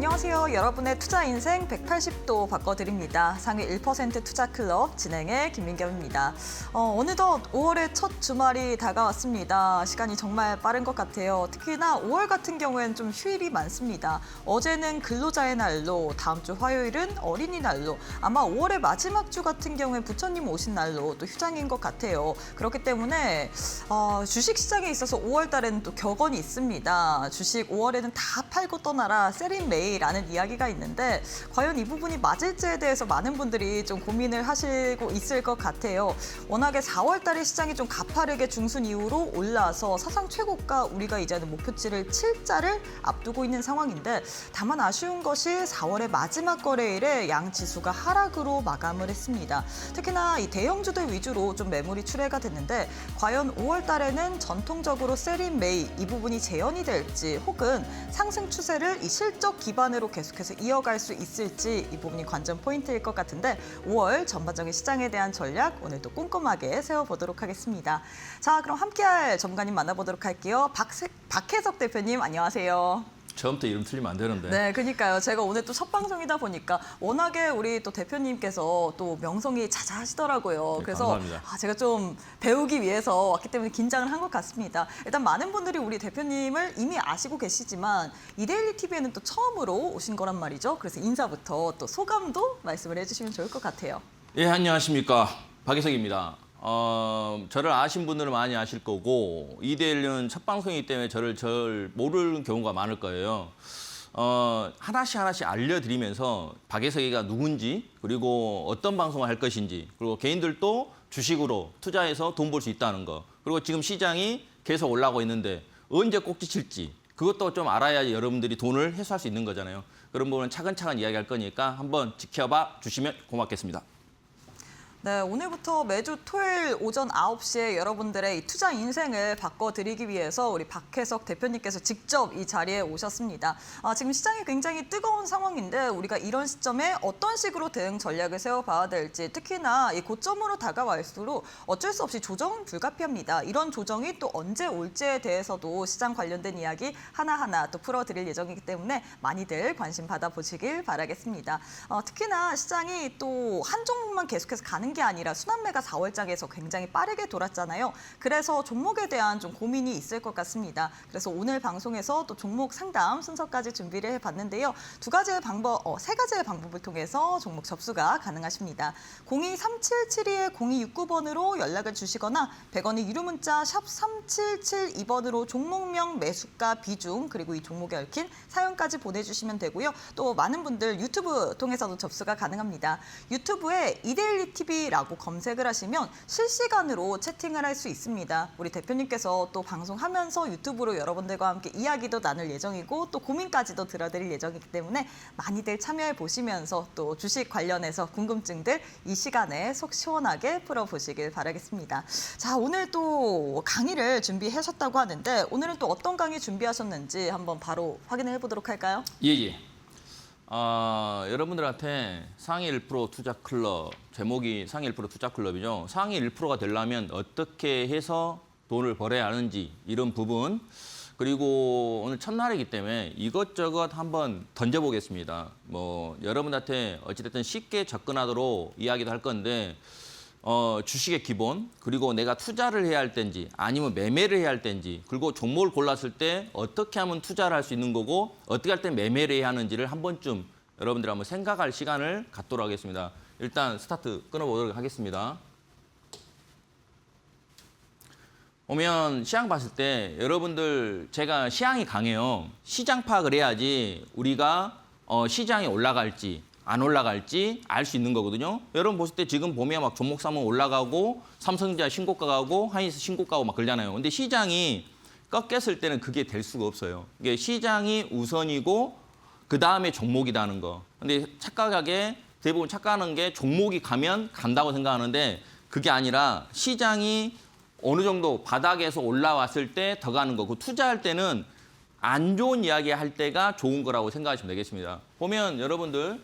안녕하세요. 여러분의 투자 인생 180도 바꿔드립니다. 상위 1% 투자 클럽 진행의 김민경입니다. 어느덧 5월의 첫 주말이 다가왔습니다. 시간이 정말 빠른 것 같아요. 특히나 5월 같은 경우에는 좀 휴일이 많습니다. 어제는 근로자의 날로, 다음 주 화요일은 어린이날로, 아마 5월의 마지막 주 같은 경우에 부처님 오신 날로 또 휴장인 것 같아요. 그렇기 때문에 주식시장에 있어서 5월 달에는 또 격언이 있습니다. 주식 5월에는 다 팔고 떠나라, 세린메이라는 이야기가 있는데 과연 이 부분이 맞을지에 대해서 많은 분들이 좀 고민을 하시고 있을 것 같아요. 워낙에 4월 달에 시장이 좀 가파르게 중순 이후로 올라서 사상 최고가 우리가 이제는 목표치를 7자를 앞두고 있는 상황인데, 다만 아쉬운 것이 4월의 마지막 거래일에 양 지수가 하락으로 마감을 했습니다. 특히나 이 대형주들 위주로 좀 매물이 출회가 됐는데 과연 5월 달에는 전통적으로 세린메이 이 부분이 재현이 될지, 혹은 상승 추세를 이 실적 기반으로 계속해서 이어갈 수 있을지, 이 부분이 관전 포인트일 것 같은데 5월 전반적인 시장에 대한 전략 오늘도 꼼꼼하게 세워보도록 하겠습니다. 자, 그럼 함께할 전문가님 만나보도록 할게요. 박혜석 대표님 안녕하세요. 처음부터 이름 틀리면 안 되는데. 네, 그러니까요. 제가 오늘 또 첫 방송이다 보니까 워낙에 우리 또 대표님께서 또 명성이 자자하시더라고요. 네, 그래서 감사합니다. 제가 좀 배우기 위해서 왔기 때문에 긴장을 한 것 같습니다. 일단 많은 분들이 우리 대표님을 이미 아시고 계시지만 이데일리 TV에는 또 처음으로 오신 거란 말이죠. 그래서 인사부터 또 소감도 말씀을 해주시면 좋을 것 같아요. 예, 안녕하십니까. 박혜석입니다. 저를 아신 분들은 많이 아실 거고, 이데일리는 첫 방송이기 때문에 저를 모르는 경우가 많을 거예요. 하나씩 알려드리면서 박혜석이가 누군지, 그리고 어떤 방송을 할 것인지, 그리고 개인들도 주식으로 투자해서 돈 벌 수 있다는 거, 그리고 지금 시장이 계속 올라가고 있는데 언제 꼭지 칠지, 그것도 좀 알아야 여러분들이 돈을 회수할 수 있는 거잖아요. 그런 부분은 차근차근 이야기할 거니까 한번 지켜봐 주시면 고맙겠습니다. 네, 오늘부터 매주 토요일 오전 9시에 여러분들의 이 투자 인생을 바꿔드리기 위해서 우리 박혜석 대표님께서 직접 이 자리에 오셨습니다. 지금 시장이 굉장히 뜨거운 상황인데 우리가 이런 시점에 어떤 식으로 대응 전략을 세워봐야 될지, 특히나 이 고점으로 다가갈수록 어쩔 수 없이 조정 불가피합니다. 이런 조정이 또 언제 올지에 대해서도 시장 관련된 이야기 하나하나 또 풀어드릴 예정이기 때문에 많이들 관심 받아보시길 바라겠습니다. 특히나 시장이 또 한 종목만 계속해서 가는 게 아니라 순환매가 4월장에서 굉장히 빠르게 돌았잖아요. 그래서 종목에 대한 좀 고민이 있을 것 같습니다. 그래서 오늘 방송에서 또 종목 상담 순서까지 준비를 해봤는데요. 세 가지의 방법을 통해서 종목 접수가 가능하십니다. 02377-0269번으로 연락을 주시거나 100원의 유료 문자 샵 3772번으로 종목명, 매수가, 비중, 그리고 이 종목에 얽힌 사연까지 보내주시면 되고요. 또 많은 분들 유튜브 통해서도 접수가 가능합니다. 유튜브에 이데일리 TV라고 검색을 하시면 실시간으로 채팅을 할 수 있습니다. 우리 대표님께서 또 방송하면서 유튜브로 여러분들과 함께 이야기도 나눌 예정이고 또 고민까지도 들어드릴 예정이기 때문에 많이들 참여해 보시면서 또 주식 관련해서 궁금증들 이 시간에 속 시원하게 풀어보시길 바라겠습니다. 자, 오늘 또 강의를 준비하셨다고 하는데 오늘은 또 어떤 강의 준비하셨는지 한번 바로 확인해 보도록 할까요? 예. 여러분들한테 상위 1% 투자 클럽, 제목이 상위 1% 투자 클럽이죠. 상위 1%가 되려면 어떻게 해서 돈을 벌어야 하는지, 이런 부분, 그리고 오늘 첫날이기 때문에 이것저것 한번 던져보겠습니다. 여러분한테 어찌됐든 쉽게 접근하도록 이야기도 할 건데, 주식의 기본, 그리고 내가 투자를 해야 할 때인지 아니면 매매를 해야 할 때인지, 그리고 종목을 골랐을 때 어떻게 하면 투자를 할 수 있는 거고 어떻게 할 때 매매를 해야 하는지를 한 번쯤 여러분들이 한번 생각할 시간을 갖도록 하겠습니다. 일단 스타트 끊어보도록 하겠습니다. 보면 시장 봤을 때 여러분들, 제가 시장이 강해요. 시장 파악을 해야지 우리가 시장이 올라갈지 안 올라갈지 알 수 있는 거거든요. 여러분 보실 때 지금 보면 막 종목 사면 올라가고 삼성전자 신고가 가고 하이닉스 신고가 가고 막 그러잖아요. 근데 시장이 꺾였을 때는 그게 될 수가 없어요. 이게 시장이 우선이고 그 다음에 종목이라는 거. 근데 대부분 착각하는 게 종목이 가면 간다고 생각하는데 그게 아니라 시장이 어느 정도 바닥에서 올라왔을 때 더 가는 거고, 투자할 때는 안 좋은 이야기 할 때가 좋은 거라고 생각하시면 되겠습니다. 보면 여러분들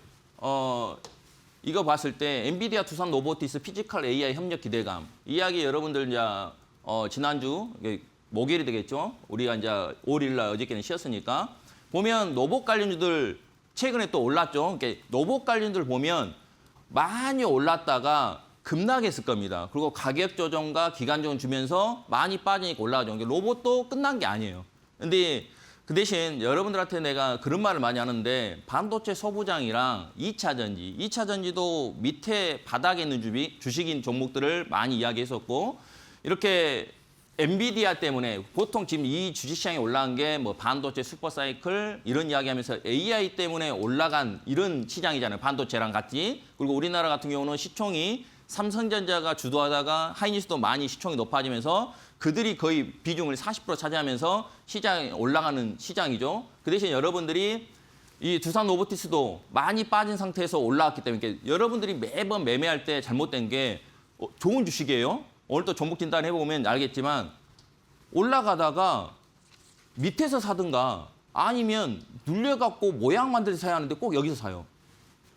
이거 봤을 때 엔비디아, 두산 로보티스, 피지컬 AI 협력 기대감, 이야기 여러분들 이제 지난주 목요일이 되겠죠. 우리가 이제 5일날 어저께는 쉬었으니까 보면 로봇 관련주들 최근에 또 올랐죠. 그러니까 로봇 관련들 보면 많이 올랐다가 급락했을 겁니다. 그리고 가격 조정과 기간 조정 주면서 많이 빠지니까 올라가죠. 그러니까 로봇도 끝난 게 아니에요. 근데 그 대신 여러분들한테 내가 그런 말을 많이 하는데 반도체 소부장이랑 2차 전지, 2차 전지도 밑에 바닥에 있는 주식인 종목들을 많이 이야기했었고 이렇게 엔비디아 때문에 보통 지금 이 주식시장에 올라간 게 뭐 반도체 슈퍼사이클 이런 이야기하면서 AI 때문에 올라간 이런 시장이잖아요. 반도체랑 같이. 그리고 우리나라 같은 경우는 시총이 삼성전자가 주도하다가 하이닉스도 많이 시총이 높아지면서 그들이 거의 비중을 40% 차지하면서 시장에 올라가는 시장이죠. 그 대신 여러분들이 이 두산 로보티스도 많이 빠진 상태에서 올라왔기 때문에 여러분들이 매번 매매할 때 잘못된 게 좋은 주식이에요. 오늘 또 종목 진단 해보면 알겠지만 올라가다가 밑에서 사든가 아니면 눌려갖고 모양 만들어서 사야 하는데 꼭 여기서 사요.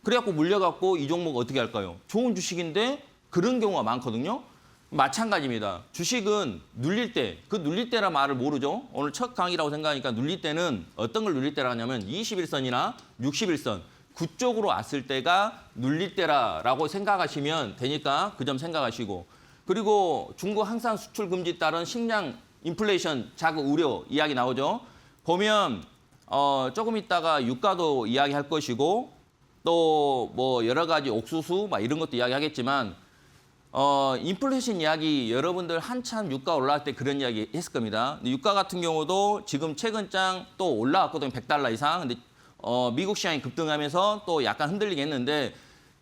그래갖고 물려갖고 이 종목 어떻게 할까요? 좋은 주식인데 그런 경우가 많거든요. 마찬가지입니다. 주식은 눌릴 때, 그 눌릴 때라 말을 모르죠. 오늘 첫 강의라고 생각하니까 눌릴 때는 어떤 걸 눌릴 때라 하냐면 21선이나 61선 그쪽으로 왔을 때가 눌릴 때라고 생각하시면 되니까 그 점 생각하시고 그리고 중국 항상 수출 금지 따른 식량 인플레이션 자극 우려 이야기 나오죠. 보면 조금 있다가 유가도 이야기할 것이고 또 뭐 여러 가지 옥수수 막 이런 것도 이야기하겠지만 인플레이션 이야기 여러분들 한참 유가 올라갈 때 그런 이야기 했을 겁니다. 유가 같은 경우도 지금 최근장 또 올라왔거든요. $100 이상. 근데 미국 시장이 급등하면서 또 약간 흔들리게 했는데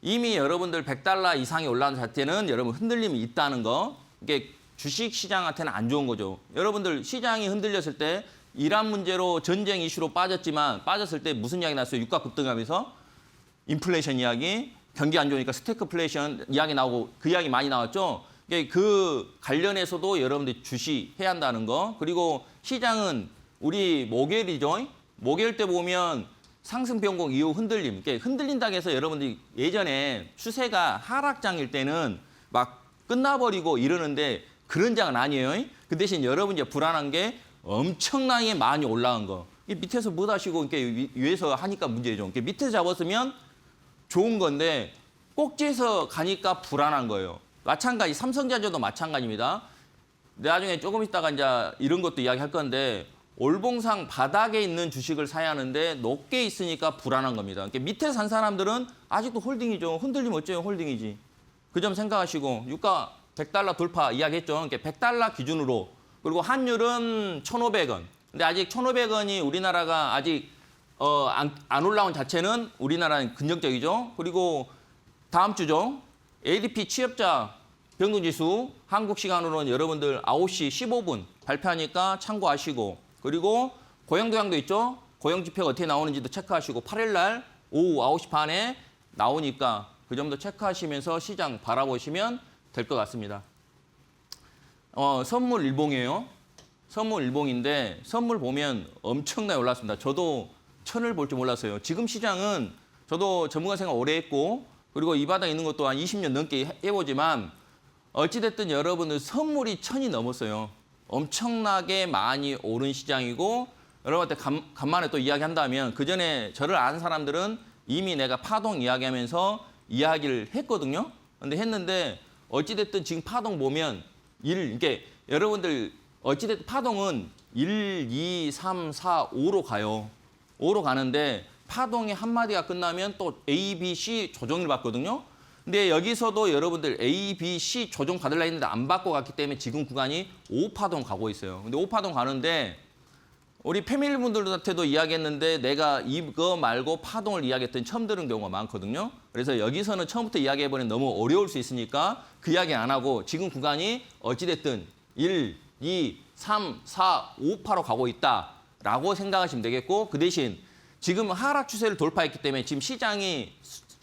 이미 여러분들 $100 이상이 올라온 자체는 여러분 흔들림이 있다는 거. 이게 주식 시장한테는 안 좋은 거죠. 여러분들 시장이 흔들렸을 때 이란 문제로 전쟁 이슈로 빠졌을 때 무슨 이야기 났어요? 유가 급등하면서 인플레이션 이야기, 경기 안 좋으니까 스태그플레이션 이야기 나오고 그 이야기 많이 나왔죠. 그 관련해서도 여러분들 주시해야 한다는 거. 그리고 시장은 우리 목요일이죠. 목요일 때 보면 상승 변곡 이후 흔들림. 흔들린다고 해서 여러분들이 예전에 추세가 하락장일 때는 막 끝나버리고 이러는데 그런 장은 아니에요. 그 대신 여러분 이제 불안한 게 엄청나게 많이 올라간 거. 밑에서 못 하시고 위에서 하니까 문제죠. 밑에서 잡았으면 좋은 건데 꼭지에서 가니까 불안한 거예요. 마찬가지 삼성전자도 마찬가지입니다. 나중에 조금 있다가 이제 이런 것도 이야기할 건데 올봉상 바닥에 있는 주식을 사야 하는데 높게 있으니까 불안한 겁니다. 그러니까 밑에 산 사람들은 아직도 홀딩이죠. 흔들리면 어째요? 홀딩이지. 그 점 생각하시고 유가 $100 돌파 이야기했죠. 그러니까 $100 기준으로 그리고 환율은 1,500원. 근데 아직 1,500원이 우리나라가 아직 안 올라온 자체는 우리나라는 긍정적이죠. 그리고 다음 주죠. ADP 취업자 평균지수 한국 시간으로는 여러분들 9시 15분 발표하니까 참고하시고 그리고 고용도양도 있죠. 고용지표가 어떻게 나오는지도 체크하시고 8일 날 오후 9시 반에 나오니까 그 점도 체크하시면서 시장 바라보시면 될 것 같습니다. 선물 일봉이에요. 선물 일봉인데 선물 보면 엄청나게 올랐습니다. 저도 1,000을 볼 줄 몰랐어요. 지금 시장은 저도 전문가 생활 오래 했고 그리고 이 바닥에 있는 것도 한 20년 넘게 해보지만 어찌됐든 여러분들 선물이 1,000이 넘었어요. 엄청나게 많이 오른 시장이고 여러분한테 간만에 또 이야기한다면 그전에 저를 아는 사람들은 이미 내가 파동 이야기하면서 이야기를 했거든요. 근데 했는데 어찌됐든 지금 파동 보면 이게 여러분들 어찌됐든 파동은 1, 2, 3, 4, 5로 가요. 5로 가는데 파동의 한마디가 끝나면 또 A, B, C 조정을 받거든요. 근데 여기서도 여러분들 A, B, C 조정 받으려 했는데 안 받고 갔기 때문에 지금 구간이 5파동 가고 있어요. 근데 5파동 가는데 우리 패밀리분들한테도 이야기했는데 내가 이거 말고 파동을 이야기했더니 처음 들은 경우가 많거든요. 그래서 여기서는 처음부터 이야기해버리면 너무 어려울 수 있으니까 그 이야기 안 하고 지금 구간이 어찌됐든 1, 2, 3, 4, 5파로 가고 있다라고 생각하시면 되겠고 그 대신 지금 하락 추세를 돌파했기 때문에 지금 시장이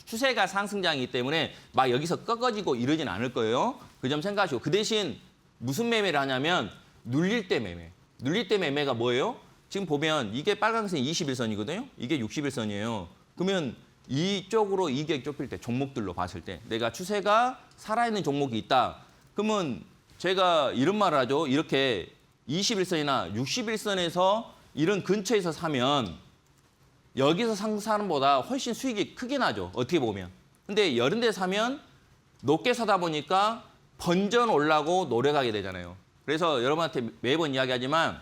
추세가 상승장이기 때문에 막 여기서 꺾어지고 이러진 않을 거예요. 그 점 생각하시고 그 대신 무슨 매매를 하냐면 눌릴 때 매매. 눌릴 때 매매가 뭐예요? 지금 보면 이게 빨간색이 21선이거든요. 이게 61선이에요. 그러면 이쪽으로 이게 좁힐 때 종목들로 봤을 때 내가 추세가 살아있는 종목이 있다. 그러면 제가 이런 말을 하죠. 이렇게 21선이나 61선에서 이런 근처에서 사면 여기서 사는 보다 훨씬 수익이 크게 나죠. 어떻게 보면. 근데 이런 데 사면 높게 사다 보니까 번전 올라고 노력하게 되잖아요. 그래서 여러분한테 매번 이야기하지만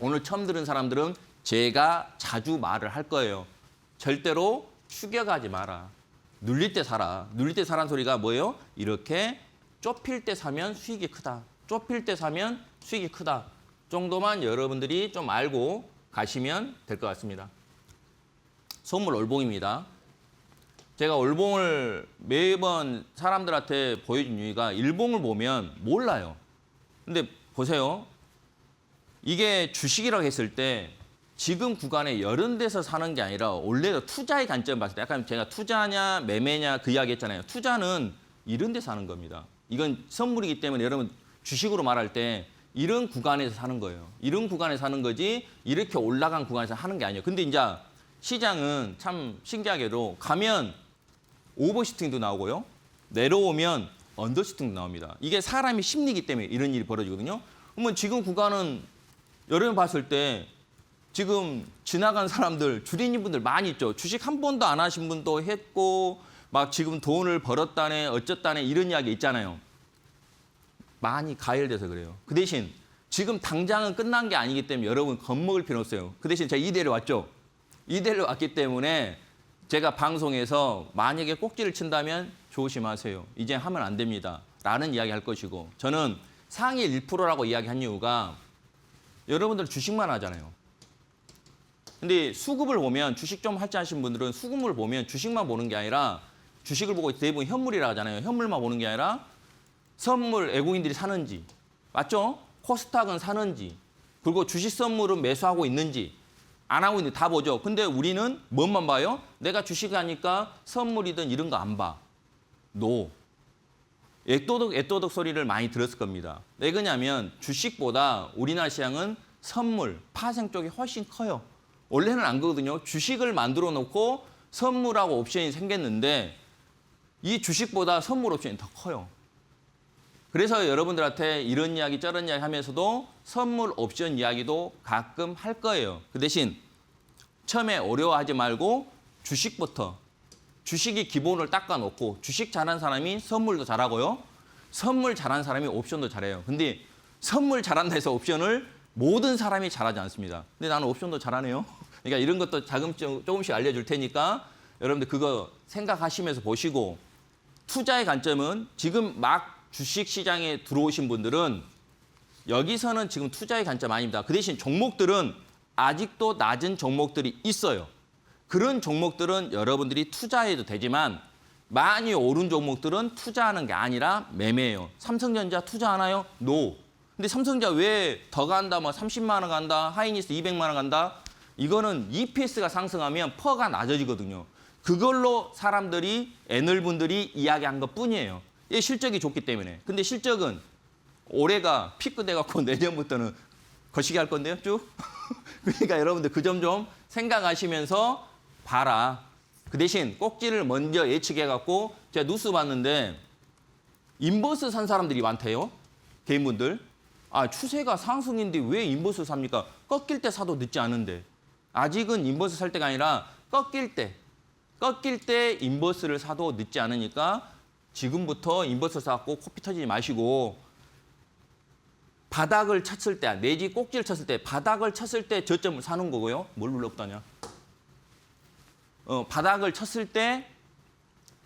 오늘 처음 들은 사람들은 제가 자주 말을 할 거예요. 절대로 추격하지 마라. 눌릴 때 사라. 눌릴 때 사라는 소리가 뭐예요? 이렇게 좁힐 때 사면 수익이 크다. 좁힐 때 사면 수익이 크다. 정도만 여러분들이 좀 알고 가시면 될 것 같습니다. 선물 올봉입니다. 제가 올봉을 매번 사람들한테 보여준 이유가 일봉을 보면 몰라요. 근데 보세요. 이게 주식이라고 했을 때 지금 구간에 이런 데서 사는 게 아니라 원래 투자의 관점 봤을 때 약간 제가 투자냐 매매냐 그 이야기 했잖아요. 투자는 이런 데서 사는 겁니다. 이건 선물이기 때문에 여러분 주식으로 말할 때 이런 구간에서 사는 거예요. 이런 구간에서 사는 거지 이렇게 올라간 구간에서 하는 게 아니에요. 근데 이제 시장은 참 신기하게도 가면 오버슈팅도 나오고요. 내려오면 언더슈팅도 나옵니다. 이게 사람이 심리이기 때문에 이런 일이 벌어지거든요. 그러면 지금 구간은 여러분 봤을 때 지금 지나간 사람들, 주린이 분들 많이 있죠. 주식 한 번도 안 하신 분도 했고 막 지금 돈을 벌었다네, 어쩌다네 이런 이야기 있잖아요. 많이 가열돼서 그래요. 그 대신 지금 당장은 끝난 게 아니기 때문에 여러분 겁먹을 필요 없어요. 그 대신 제가 이대로 왔죠. 이대로 왔기 때문에 제가 방송에서 만약에 꼭지를 친다면 조심하세요. 이제 하면 안 됩니다. 라는 이야기 할 것이고 저는 상위 1%라고 이야기한 이유가 여러분들 주식만 하잖아요. 근데 수급을 보면 주식 좀 할지 하신 분들은 수급을 보면 주식만 보는 게 아니라 주식을 보고 대부분 현물이라 하잖아요. 현물만 보는 게 아니라 선물 외국인들이 사는지 맞죠? 코스닥은 사는지 그리고 주식 선물은 매수하고 있는지 안 하고 있는지 다 보죠. 근데 우리는 뭔만 봐요? 내가 주식 하니까 선물이든 이런 거 안 봐. 노. 애또덕 소리를 많이 들었을 겁니다. 왜 그러냐면 주식보다 우리나라 시장은 선물, 파생 쪽이 훨씬 커요. 원래는 안 그러거든요. 주식을 만들어 놓고 선물하고 옵션이 생겼는데 이 주식보다 선물 옵션이 더 커요. 그래서 여러분들한테 이런 이야기 저런 이야기 하면서도 선물 옵션 이야기도 가끔 할 거예요. 그 대신 처음에 어려워하지 말고 주식부터 주식이 기본을 닦아놓고 주식 잘하는 사람이 선물도 잘하고요. 선물 잘하는 사람이 옵션도 잘해요. 근데 선물 잘한다 해서 옵션을 모든 사람이 잘하지 않습니다. 근데 나는 옵션도 잘하네요. 그러니까 이런 것도 조금씩 알려줄 테니까 여러분들 그거 생각하시면서 보시고 투자의 관점은 지금 막 주식 시장에 들어오신 분들은 여기서는 지금 투자의 관점 아닙니다. 그 대신 종목들은 아직도 낮은 종목들이 있어요. 그런 종목들은 여러분들이 투자해도 되지만 많이 오른 종목들은 투자하는 게 아니라 매매예요. 삼성전자 투자하나요? 노. 근데 삼성전자 왜 더 간다, 뭐 30만 원 간다, 하이닉스 200만 원 간다? 이거는 EPS가 상승하면 퍼가 낮아지거든요. 그걸로 사람들이 애널분들이 이야기한 것뿐이에요. 이 실적이 좋기 때문에. 근데 실적은 올해가 피크 돼갖고 내년부터는 거시기 할 건데요, 쭉. 그러니까 여러분들 그 점 좀 생각하시면서 봐라. 그 대신 꼭지를 먼저 예측해갖고 제가 뉴스 봤는데 인버스 산 사람들이 많대요. 개인분들. 아, 추세가 상승인데 왜 인버스 삽니까? 꺾일 때 사도 늦지 않은데. 아직은 인버스 살 때가 아니라 꺾일 때 인버스를 사도 늦지 않으니까 지금부터 인버스 사갖고 코피 터지지 마시고 바닥을 쳤을 때 내지 꼭지를 쳤을 때 바닥을 쳤을 때 저점을 사는 거고요. 뭘 눌렀다냐? 바닥을 쳤을 때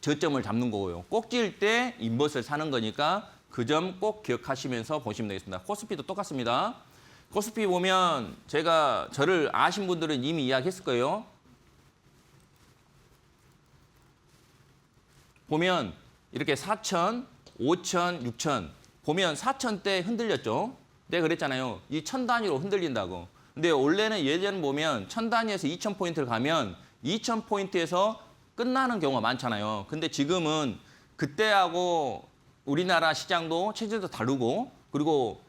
저점을 잡는 거고요. 꼭지일 때 인버스를 사는 거니까 그 점 꼭 기억하시면서 보시면 되겠습니다. 코스피도 똑같습니다. 코스피 보면 제가 저를 아신 분들은 이미 이야기했을 거예요. 보면 이렇게 4천, 5천, 6천 보면 4천대 흔들렸죠. 내가 그랬잖아요. 이 1000단위로 흔들린다고. 근데 원래는 예전 보면 1000단위에서 2000포인트를 가면 2000포인트에서 끝나는 경우가 많잖아요. 근데 지금은 그때하고 우리나라 시장도 체제도 다르고 그리고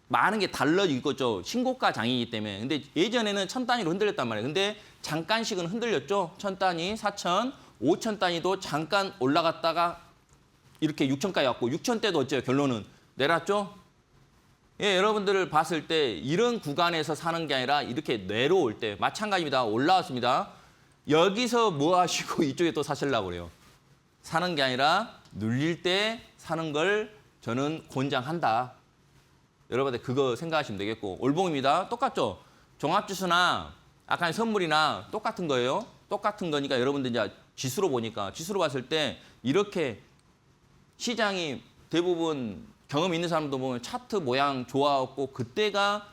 많은 게 달라지고 있죠. 신고가 장이기 때문에. 근데 예전에는 1000단위로 흔들렸단 말이에요. 근데 잠깐씩은 흔들렸죠. 1000단위, 4000, 5000단위도 잠깐 올라갔다가 이렇게 6000까지 왔고 6000대도 어째요? 결론은 내렸죠. 예, 여러분들을 봤을 때 이런 구간에서 사는 게 아니라 이렇게 내려올 때 마찬가지입니다. 올라왔습니다. 여기서 뭐 하시고 이쪽에 또 사시려고 그래요. 사는 게 아니라 눌릴 때 사는 걸 저는 권장한다. 여러분들 그거 생각하시면 되겠고. 올봉입니다. 똑같죠? 종합지수나 아까 선물이나 똑같은 거예요. 똑같은 거니까 여러분들 이제 지수로 보니까 지수로 봤을 때 이렇게 시장이 대부분 경험 있는 사람도 보면 차트 모양 좋아갖고 그때가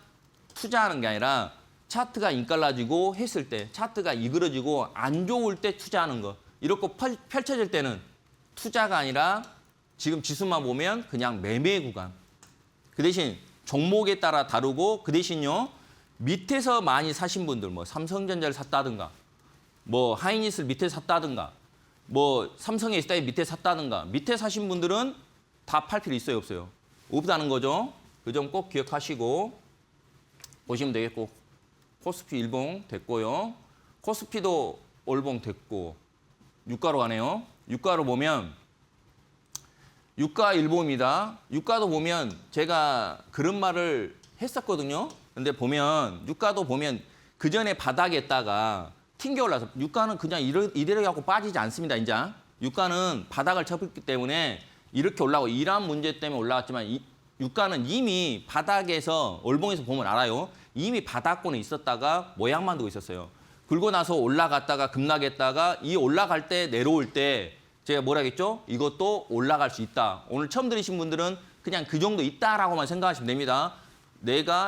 투자하는 게 아니라 차트가 인깔라지고 했을 때 차트가 이그러지고 안 좋을 때 투자하는 거. 이렇게 펼쳐질 때는 투자가 아니라 지금 지수만 보면 그냥 매매 구간. 그 대신 종목에 따라 다르고 그 대신요. 밑에서 많이 사신 분들 뭐 삼성전자를 샀다든가 뭐 하이닉스를 밑에 샀다든가 뭐 삼성 SDI 밑에 샀다든가 밑에 사신 분들은 다 팔 필요 있어요 없어요? 없다는 거죠. 그 점 꼭 기억하시고 보시면 되겠고 코스피 일봉 됐고요. 코스피도 올봉 됐고 유가로 가네요. 유가로 보면 유가 일봉입니다. 유가도 보면 제가 그런 말을 했었거든요. 근데 보면 유가도 보면 그 전에 바닥에다가 튕겨 올라서 유가는 그냥 이대로 갖고 빠지지 않습니다. 이제 유가는 바닥을 쳤기 때문에 이렇게 올라오고 이러한 문제 때문에 올라왔지만 유가는 이미 바닥에서 올봉에서 보면 알아요. 이미 바닥권에 있었다가 모양 만들고 있었어요. 굴고 나서 올라갔다가 급락했다가 이 올라갈 때 내려올 때 제가 뭐라 했죠? 이것도 올라갈 수 있다. 오늘 처음 들으신 분들은 그냥 그 정도 있다라고만 생각하시면 됩니다.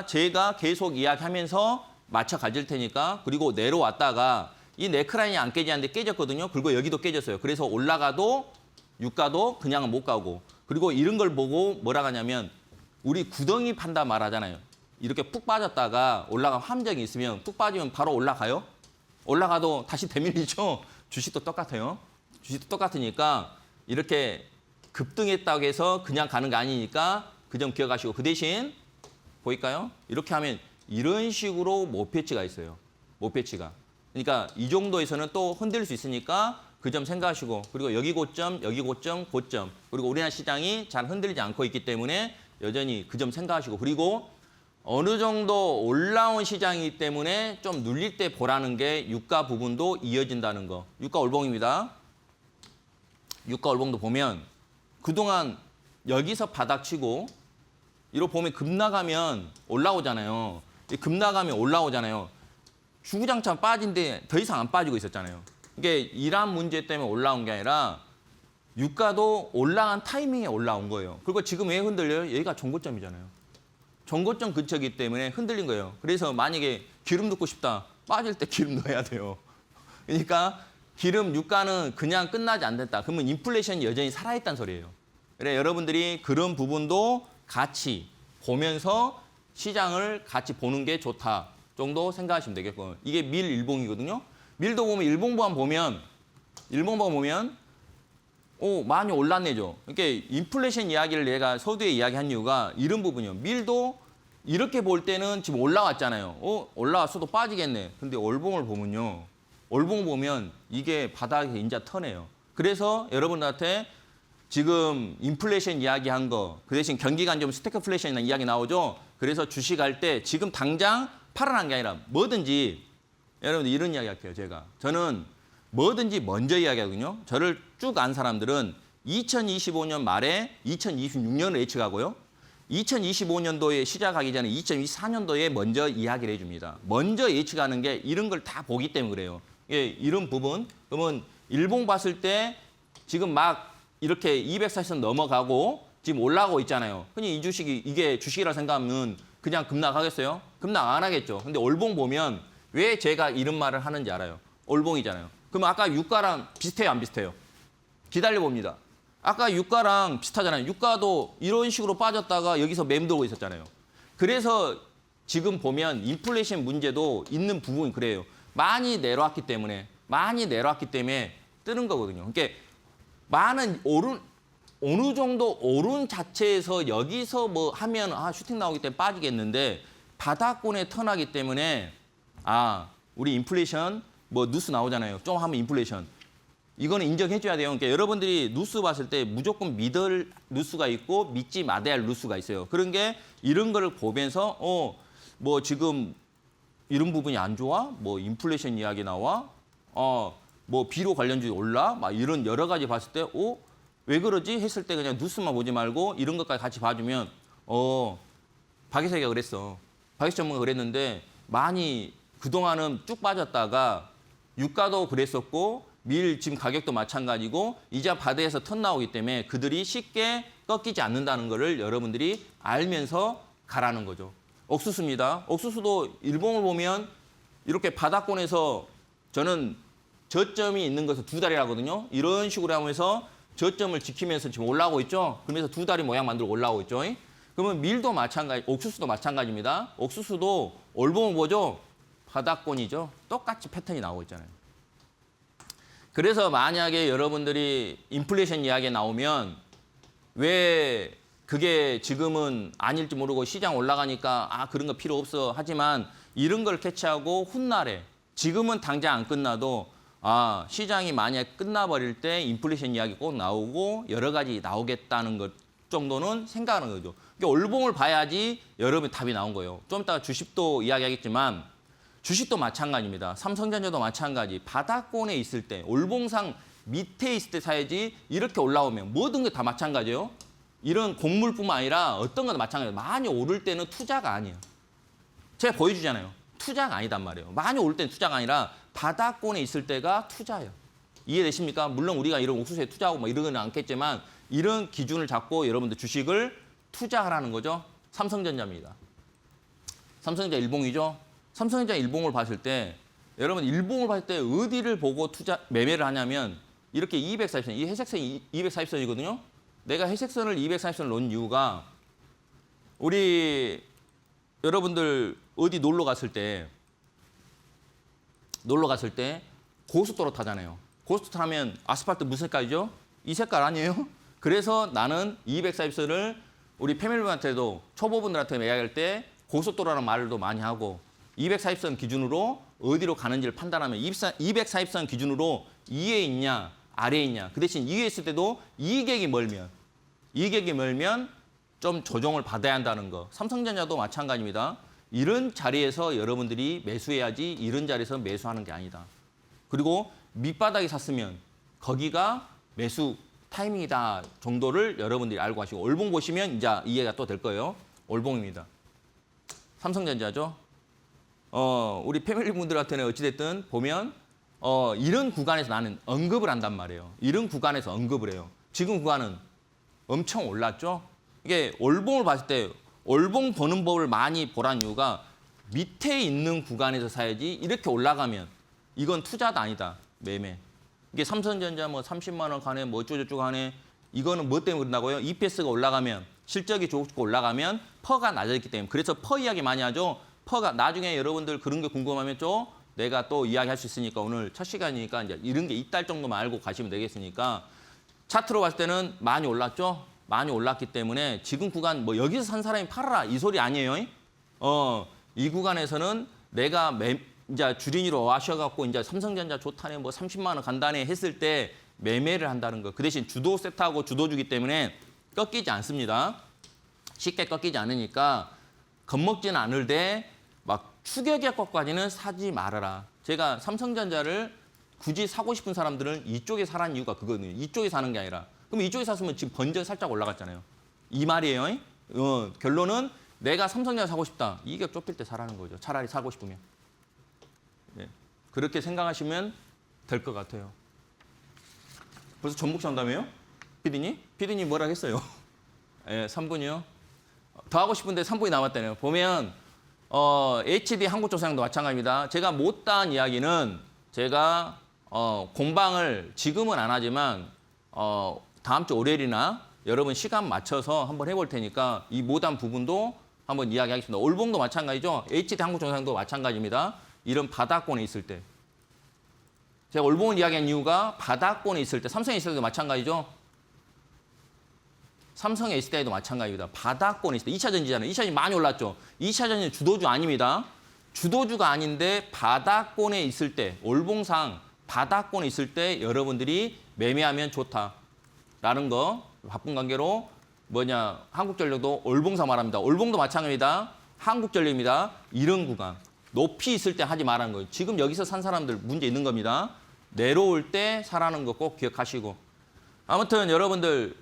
제가 계속 이야기하면서 맞춰 가질 테니까 그리고 내려왔다가 이 네크라인이 안 깨지는데 깨졌거든요. 그리고 여기도 깨졌어요. 그래서 올라가도 유가도 그냥은 못 가고 그리고 이런 걸 보고 뭐라 하냐면 우리 구덩이 판다 말하잖아요. 이렇게 푹 빠졌다가 올라간 함정이 있으면 푹 빠지면 바로 올라가요? 올라가도 다시 되밀리죠? 주식도 똑같아요. 주식도 똑같으니까 이렇게 급등했다고 해서 그냥 가는 게 아니니까 그 점 기억하시고 그 대신 보일까요? 이렇게 하면 이런 식으로 목표치가 있어요. 목표치가. 그러니까 이 정도에서는 또 흔들 수 있으니까 그 점 생각하시고 그리고 여기 고점, 여기 고점, 고점 그리고 우리나라 시장이 잘 흔들리지 않고 있기 때문에 여전히 그 점 생각하시고 그리고 어느 정도 올라온 시장이기 때문에 좀 눌릴 때 보라는 게 유가 부분도 이어진다는 거. 유가 올봉입니다. 유가 올봉도 보면 그동안 여기서 바닥치고 이렇게 보면 급나가면 올라오잖아요. 급나가면 올라오잖아요. 주구장창 빠진데 더 이상 안 빠지고 있었잖아요. 이게 이러한 문제 때문에 올라온 게 아니라 유가도 올라간 타이밍에 올라온 거예요. 그리고 지금 왜 흔들려요? 여기가 정고점이잖아요. 정고점 근처이기 때문에 흔들린 거예요. 그래서 만약에 기름 넣고 싶다. 빠질 때 기름 넣어야 돼요. 그러니까 기름 유가는 그냥 끝나지 않는다. 그러면 인플레이션이 여전히 살아있다는 소리예요. 그래 여러분들이 그런 부분도 같이 보면서 시장을 같이 보는 게 좋다 정도 생각하시면 되겠고 이게 밀 일봉이거든요. 밀도 보면 일봉만 보면 많이 올랐네죠. 그러니까 인플레이션 이야기를 내가 서두에 이야기한 이유가 이런 부분이요. 밀도 이렇게 볼 때는 지금 올라왔잖아요. 올라왔어도 빠지겠네. 근데 월봉을 보면요. 월봉 보면 이게 바닥에 이제 터네요. 그래서 여러분들한테 지금 인플레이션 이야기한 거, 그 대신 경기가 안 좋으면 스태그플레이션이라는 이야기 나오죠. 그래서 주식할 때 지금 당장 팔아난 게 아니라 뭐든지 여러분들 이런 이야기 할게요. 저는 뭐든지 먼저 이야기하거든요. 저를 쭉 안 사람들은 2025년 말에 2026년을 예측하고요. 2025년도에 시작하기 전에 2024년도에 먼저 이야기를 해줍니다. 먼저 예측하는 게 이런 걸 다 보기 때문에 그래요. 예, 이런 부분. 그러면 일봉 봤을 때 지금 막 이렇게 240선 넘어가고 지금 올라가고 있잖아요. 흔히 이 주식이 이게 주식이라 생각하면 그냥 급락하겠어요? 급락 안 하겠죠. 근데 올봉 보면 왜 제가 이런 말을 하는지 알아요. 올봉이잖아요. 그럼 아까 유가랑 비슷해요, 안 비슷해요? 기다려 봅니다. 아까 유가랑 비슷하잖아요. 유가도 이런 식으로 빠졌다가 여기서 맴돌고 있었잖아요. 그래서 지금 보면 인플레이션 문제도 있는 부분이 그래요. 많이 내려왔기 때문에 뜨는 거거든요. 그러니까 많은 어느 정도 오른 자체에서 여기서 뭐 하면 슈팅 나오기 때문에 빠지겠는데 바닥권에 턴하기 때문에 우리 인플레이션 뭐 뉴스 나오잖아요. 좀 하면 인플레이션 이거는 인정해줘야 돼요. 그러니까 여러분들이 뉴스 봤을 때 무조건 믿을 뉴스가 있고 믿지 말아야 할 뉴스가 있어요. 그런 게 이런 거를 보면서 뭐 지금 이런 부분이 안 좋아? 뭐 인플레이션 이야기 나와? 뭐 비료 관련주이 올라? 막 이런 여러 가지 봤을 때 왜 그러지? 했을 때 그냥 뉴스만 보지 말고 이런 것까지 같이 봐주면 박예석이가 그랬어. 박예석 전문가가 그랬는데 많이 그동안은 쭉 빠졌다가 유가도 그랬었고 밀 지금 가격도 마찬가지고 이제 바다에서 턴 나오기 때문에 그들이 쉽게 꺾이지 않는다는 거를 여러분들이 알면서 가라는 거죠. 옥수수입니다. 옥수수도 일봉을 보면 이렇게 바닥권에서 저는 저점이 있는 것을 두 다리라거든요. 이런 식으로 하면서 저점을 지키면서 지금 올라오고 있죠. 그러면서 두 다리 모양 만들고 올라오고 있죠. 그러면 밀도 마찬가지, 옥수수도 마찬가지입니다. 옥수수도 올봉을 보죠. 바닥권이죠. 똑같이 패턴이 나오고 있잖아요. 그래서 만약에 여러분들이 인플레이션 이야기 나오면 왜 그게 지금은 아닐지 모르고 시장 올라가니까 그런 거 필요 없어 하지만 이런 걸 캐치하고 훗날에 지금은 당장 안 끝나도 시장이 만약 끝나버릴 때 인플레이션 이야기 꼭 나오고 여러 가지 나오겠다는 것 정도는 생각하는 거죠. 그러니까 올봉을 봐야지 여러분 답이 나온 거예요. 좀 이따가 주식도 이야기하겠지만 주식도 마찬가지입니다. 삼성전자도 마찬가지. 바닥권에 있을 때 올봉상 밑에 있을 때 사야지 이렇게 올라오면 모든 게 다 마찬가지예요. 이런 곡물뿐만 아니라 어떤 것도 마찬가지예요. 많이 오를 때는 투자가 아니에요. 제가 보여주잖아요. 투자가 아니단 말이에요. 많이 오를 때는 투자가 아니라 바닥권에 있을 때가 투자예요. 이해되십니까? 물론 우리가 이런 옥수수에 투자하고 뭐 이러지는 않겠지만 이런 기준을 잡고 여러분들 주식을 투자하라는 거죠. 삼성전자입니다. 삼성전자 일봉이죠. 삼성전자 일봉을 봤을 때 여러분 일봉을 봤을 때 어디를 보고 매매를 하냐면 이렇게 240선, 이 회색선이 240선이거든요. 내가 회색선을 240선을 놓은 이유가 우리 여러분들 어디 놀러 갔을 때 고속도로 타잖아요. 고속도로 타면 아스팔트 무슨 색깔이죠? 이 색깔 아니에요? 그래서 나는 240선을 우리 패밀리한테도 초보분들한테 이야기할 때 고속도로라는 말도 많이 하고 240선 기준으로 어디로 가는지를 판단하면 240선 기준으로 위에 있냐 아래에 있냐 그 대신 위에 있을 때도 이익액이 멀면 좀 조정을 받아야 한다는 거. 삼성전자도 마찬가지입니다. 이런 자리에서 여러분들이 매수해야지 이런 자리에서 매수하는 게 아니다. 그리고 밑바닥에 샀으면 거기가 매수 타이밍이다 정도를 여러분들이 알고 가시고 올봉 보시면 이제 이해가 또 될 거예요. 올봉입니다. 삼성전자죠. 우리 패밀리 분들한테는 어찌됐든 보면 이런 구간에서 나는 언급을 한단 말이에요. 이런 구간에서 언급을 해요. 지금 구간은 엄청 올랐죠. 이게 올봉을 봤을 때 올봉 보는 법을 많이 보라는 이유가 밑에 있는 구간에서 사야지 이렇게 올라가면 이건 투자도 아니다. 매매. 이게 삼성전자 뭐 30만 원 가네 뭐 어쩌고저쩌고 하네. 이거는 뭐 때문에 그런다고요? EPS가 올라가면 실적이 좋고 올라가면 퍼가 낮아졌기 때문에. 그래서 퍼 이야기 많이 하죠. 퍼가 나중에 여러분들 그런 게 궁금하면 좀 내가 또 이야기할 수 있으니까 오늘 첫 시간이니까 이제 이런 게 있다 정도만 알고 가시면 되겠으니까 차트로 봤을 때는 많이 올랐죠. 많이 올랐기 때문에 지금 구간 뭐 여기서 산 사람이 팔아라 이 소리 아니에요. 이 구간에서는 내가 이제 주린이로 와셔갖고 이제 삼성전자 좋다네 뭐 30만 원 간다네 했을 때 매매를 한다는 거. 그 대신 주도 세트하고 주도주기 때문에 꺾이지 않습니다. 쉽게 꺾이지 않으니까 겁먹지는 않을 때 막 추격의 것까지는 사지 말아라. 제가 삼성전자를 굳이 사고 싶은 사람들은 이쪽에 사라는 이유가 그거거든요. 이쪽에 사는 게 아니라. 그럼 이쪽에 샀으면 지금 번쩍 살짝 올라갔잖아요. 이 말이에요. 결론은 내가 삼성전자 사고 싶다. 이게 좁힐 때 사라는 거죠. 차라리 사고 싶으면. 네. 그렇게 생각하시면 될 것 같아요. 벌써 전북 상담이에요? 피디님? 피디님 뭐라 했어요? 네, 3분이요. 더 하고 싶은데 3분이 남았다네요. 보면 HD 한국조선양도 마찬가지입니다. 제가 못다한 이야기는 제가 공방을 지금은 안 하지만 다음 주 월요일이나 여러분 시간 맞춰서 한번 해볼 테니까 이 못한 부분도 한번 이야기하겠습니다. 올봉도 마찬가지죠. HD 한국조선양도 마찬가지입니다. 이런 바닥권에 있을 때. 제가 올봉을 이야기한 이유가 바닥권에 있을 때, 삼성에 있을 때도 마찬가지죠. 삼성에 있을 때도 마찬가지입니다. 바닥권에 있을 때. 2차 전지잖아요. 2차 전지 많이 올랐죠. 2차 전지는 주도주 아닙니다. 주도주가 아닌데 바닥권에 있을 때, 올봉상 바닥권에 있을 때 여러분들이 매매하면 좋다라는 거 바쁜 관계로 한국전력도 올봉사 말합니다. 올봉도 마찬가지입니다. 한국전력입니다. 이런 구간 높이 있을 때 하지 말라는 거예요. 지금 여기서 산 사람들 문제 있는 겁니다. 내려올 때 사라는 거 꼭 기억하시고 아무튼 여러분들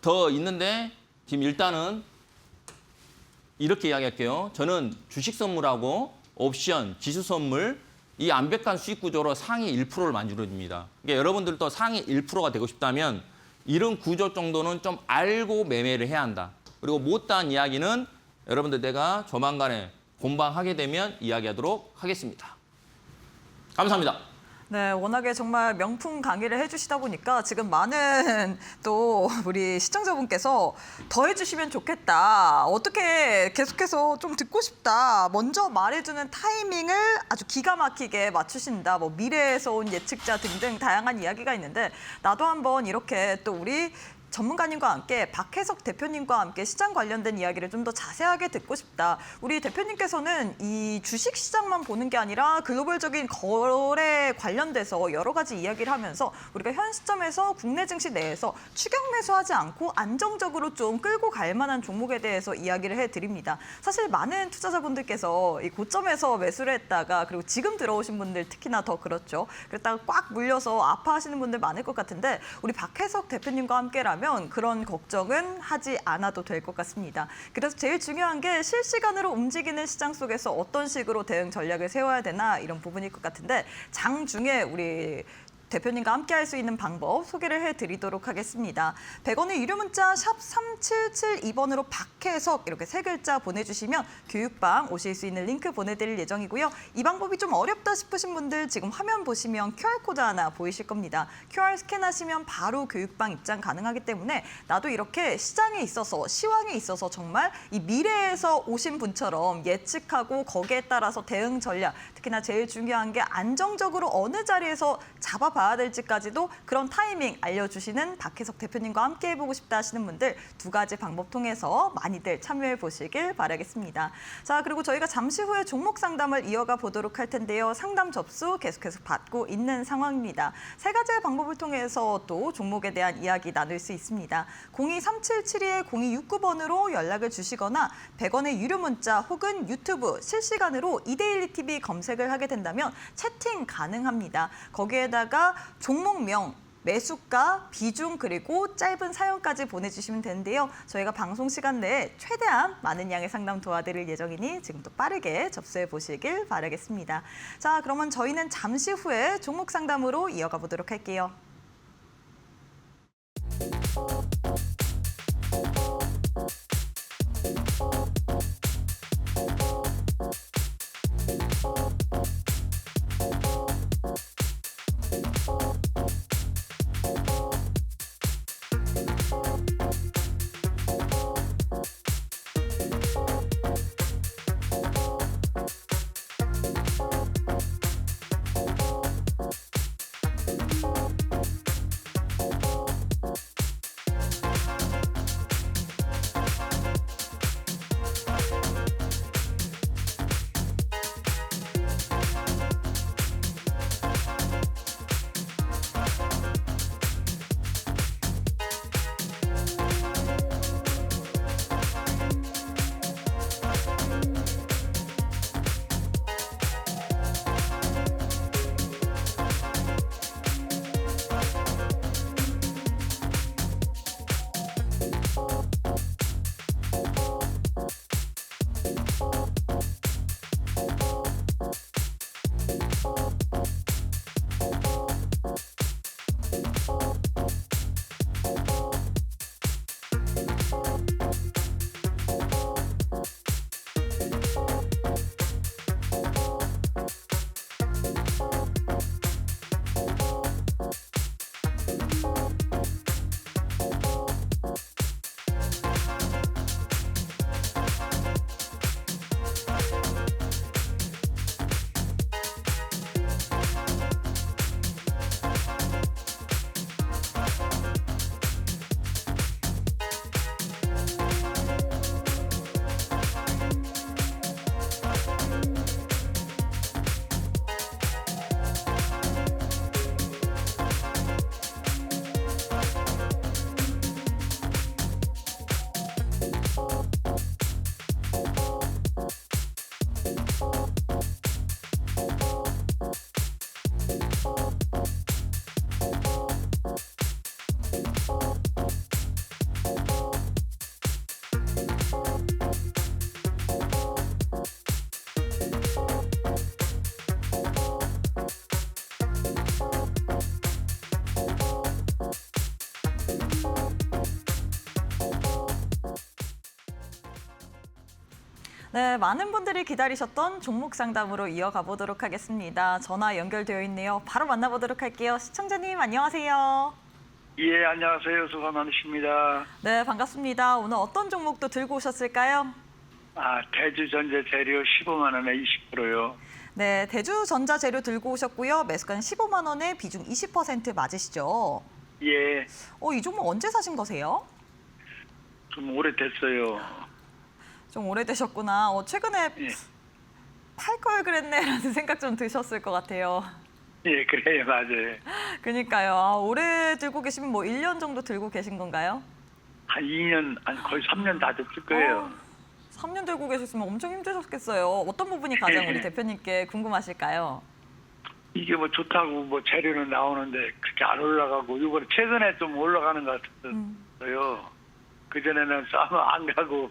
더 있는데 지금 일단은 이렇게 이야기할게요. 저는 주식 선물하고 옵션, 지수 선물 이 암벽한 수익 구조로 상위 1%를 만들어줍니다. 그러니까 여러분들도 상위 1%가 되고 싶다면 이런 구조 정도는 좀 알고 매매를 해야 한다. 그리고 못다한 이야기는 여러분들 내가 조만간에 본방하게 되면 이야기하도록 하겠습니다. 감사합니다. 네, 워낙에 정말 명품 강의를 해주시다 보니까 지금 많은 또 우리 시청자분께서 더 해주시면 좋겠다. 어떻게 계속해서 좀 듣고 싶다. 먼저 말해주는 타이밍을 아주 기가 막히게 맞추신다. 뭐 미래에서 온 예측자 등등 다양한 이야기가 있는데 나도 한번 이렇게 또 우리 전문가님과 함께 박혜석 대표님과 함께 시장 관련된 이야기를 좀 더 자세하게 듣고 싶다. 우리 대표님께서는 이 주식 시장만 보는 게 아니라 글로벌적인 거래 관련돼서 여러 가지 이야기를 하면서 우리가 현 시점에서 국내 증시 내에서 추격 매수하지 않고 안정적으로 좀 끌고 갈 만한 종목에 대해서 이야기를 해드립니다. 사실 많은 투자자분들께서 이 고점에서 매수를 했다가 그리고 지금 들어오신 분들 특히나 더 그렇죠. 그랬다가 꽉 물려서 아파하시는 분들 많을 것 같은데 우리 박혜석 대표님과 함께라면 그런 걱정은 하지 않아도 될 것 같습니다. 그래서 제일 중요한 게 실시간으로 움직이는 시장 속에서 어떤 식으로 대응 전략을 세워야 되나 이런 부분일 것 같은데 장중에 우리 대표님과 함께 할 수 있는 방법 소개를 해드리도록 하겠습니다. 100원의 유료 문자 샵 3772번으로 박혜석 이렇게 세 글자 보내주시면 교육방 오실 수 있는 링크 보내드릴 예정이고요. 이 방법이 좀 어렵다 싶으신 분들 지금 화면 보시면 QR코드 하나 보이실 겁니다. QR 스캔하시면 바로 교육방 입장 가능하기 때문에 나도 이렇게 시장에 있어서 시황에 있어서 정말 이 미래에서 오신 분처럼 예측하고 거기에 따라서 대응 전략 특히나 제일 중요한 게 안정적으로 어느 자리에서 잡아봐야 될지까지도 그런 타이밍 알려주시는 박혜석 대표님과 함께 해보고 싶다 하시는 분들 두 가지 방법 통해서 많이들 참여해 보시길 바라겠습니다. 자, 그리고 저희가 잠시 후에 종목 상담을 이어가 보도록 할 텐데요. 상담 접수 계속해서 받고 있는 상황입니다. 세 가지의 방법을 통해서 또 종목에 대한 이야기 나눌 수 있습니다. 02-377-0269번으로 연락을 주시거나 100원의 유료 문자 혹은 유튜브 실시간으로 이데일리 TV 검색을 하게 된다면 채팅 가능합니다. 거기에다가 종목명, 매수가, 비중 그리고 짧은 사연까지 보내주시면 되는데요. 저희가 방송 시간 내에 최대한 많은 양의 상담 도와드릴 예정이니 지금도 빠르게 접수해 보시길 바라겠습니다. 자, 그러면 저희는 잠시 후에 종목 상담으로 이어가 보도록 할게요. 네, 많은 분들이 기다리셨던 종목 상담으로 이어가 보도록 하겠습니다. 전화 연결되어 있네요. 바로 만나보도록 할게요. 시청자님 안녕하세요. 예, 안녕하세요. 수고 많으십니다. 네, 반갑습니다. 오늘 어떤 종목도 들고 오셨을까요? 대주전자재료 15만 원에 20%요. 네, 대주전자재료 들고 오셨고요. 매수가는 15만 원에 비중 20% 맞으시죠? 예, 이 종목 언제 사신 거세요? 좀 오래됐어요. 좀 오래되셨구나. 최근에 예, 팔 걸 그랬네라는 생각 좀 드셨을 것 같아요. 예, 그래요, 맞아요. 그러니까요. 오래 들고 계시면 뭐 1년 정도 들고 계신 건가요? 한 2년, 아니 거의 3년 다 됐을 거예요. 3년 들고 계셨으면 엄청 힘드셨겠어요. 어떤 부분이 가장 우리 대표님께 궁금하실까요? 이게 뭐 좋다고 뭐 재료는 나오는데 그렇게 안 올라가고 이번에 최근에 좀 올라가는 것 같았어요. 그전에는 싸면 안 가고.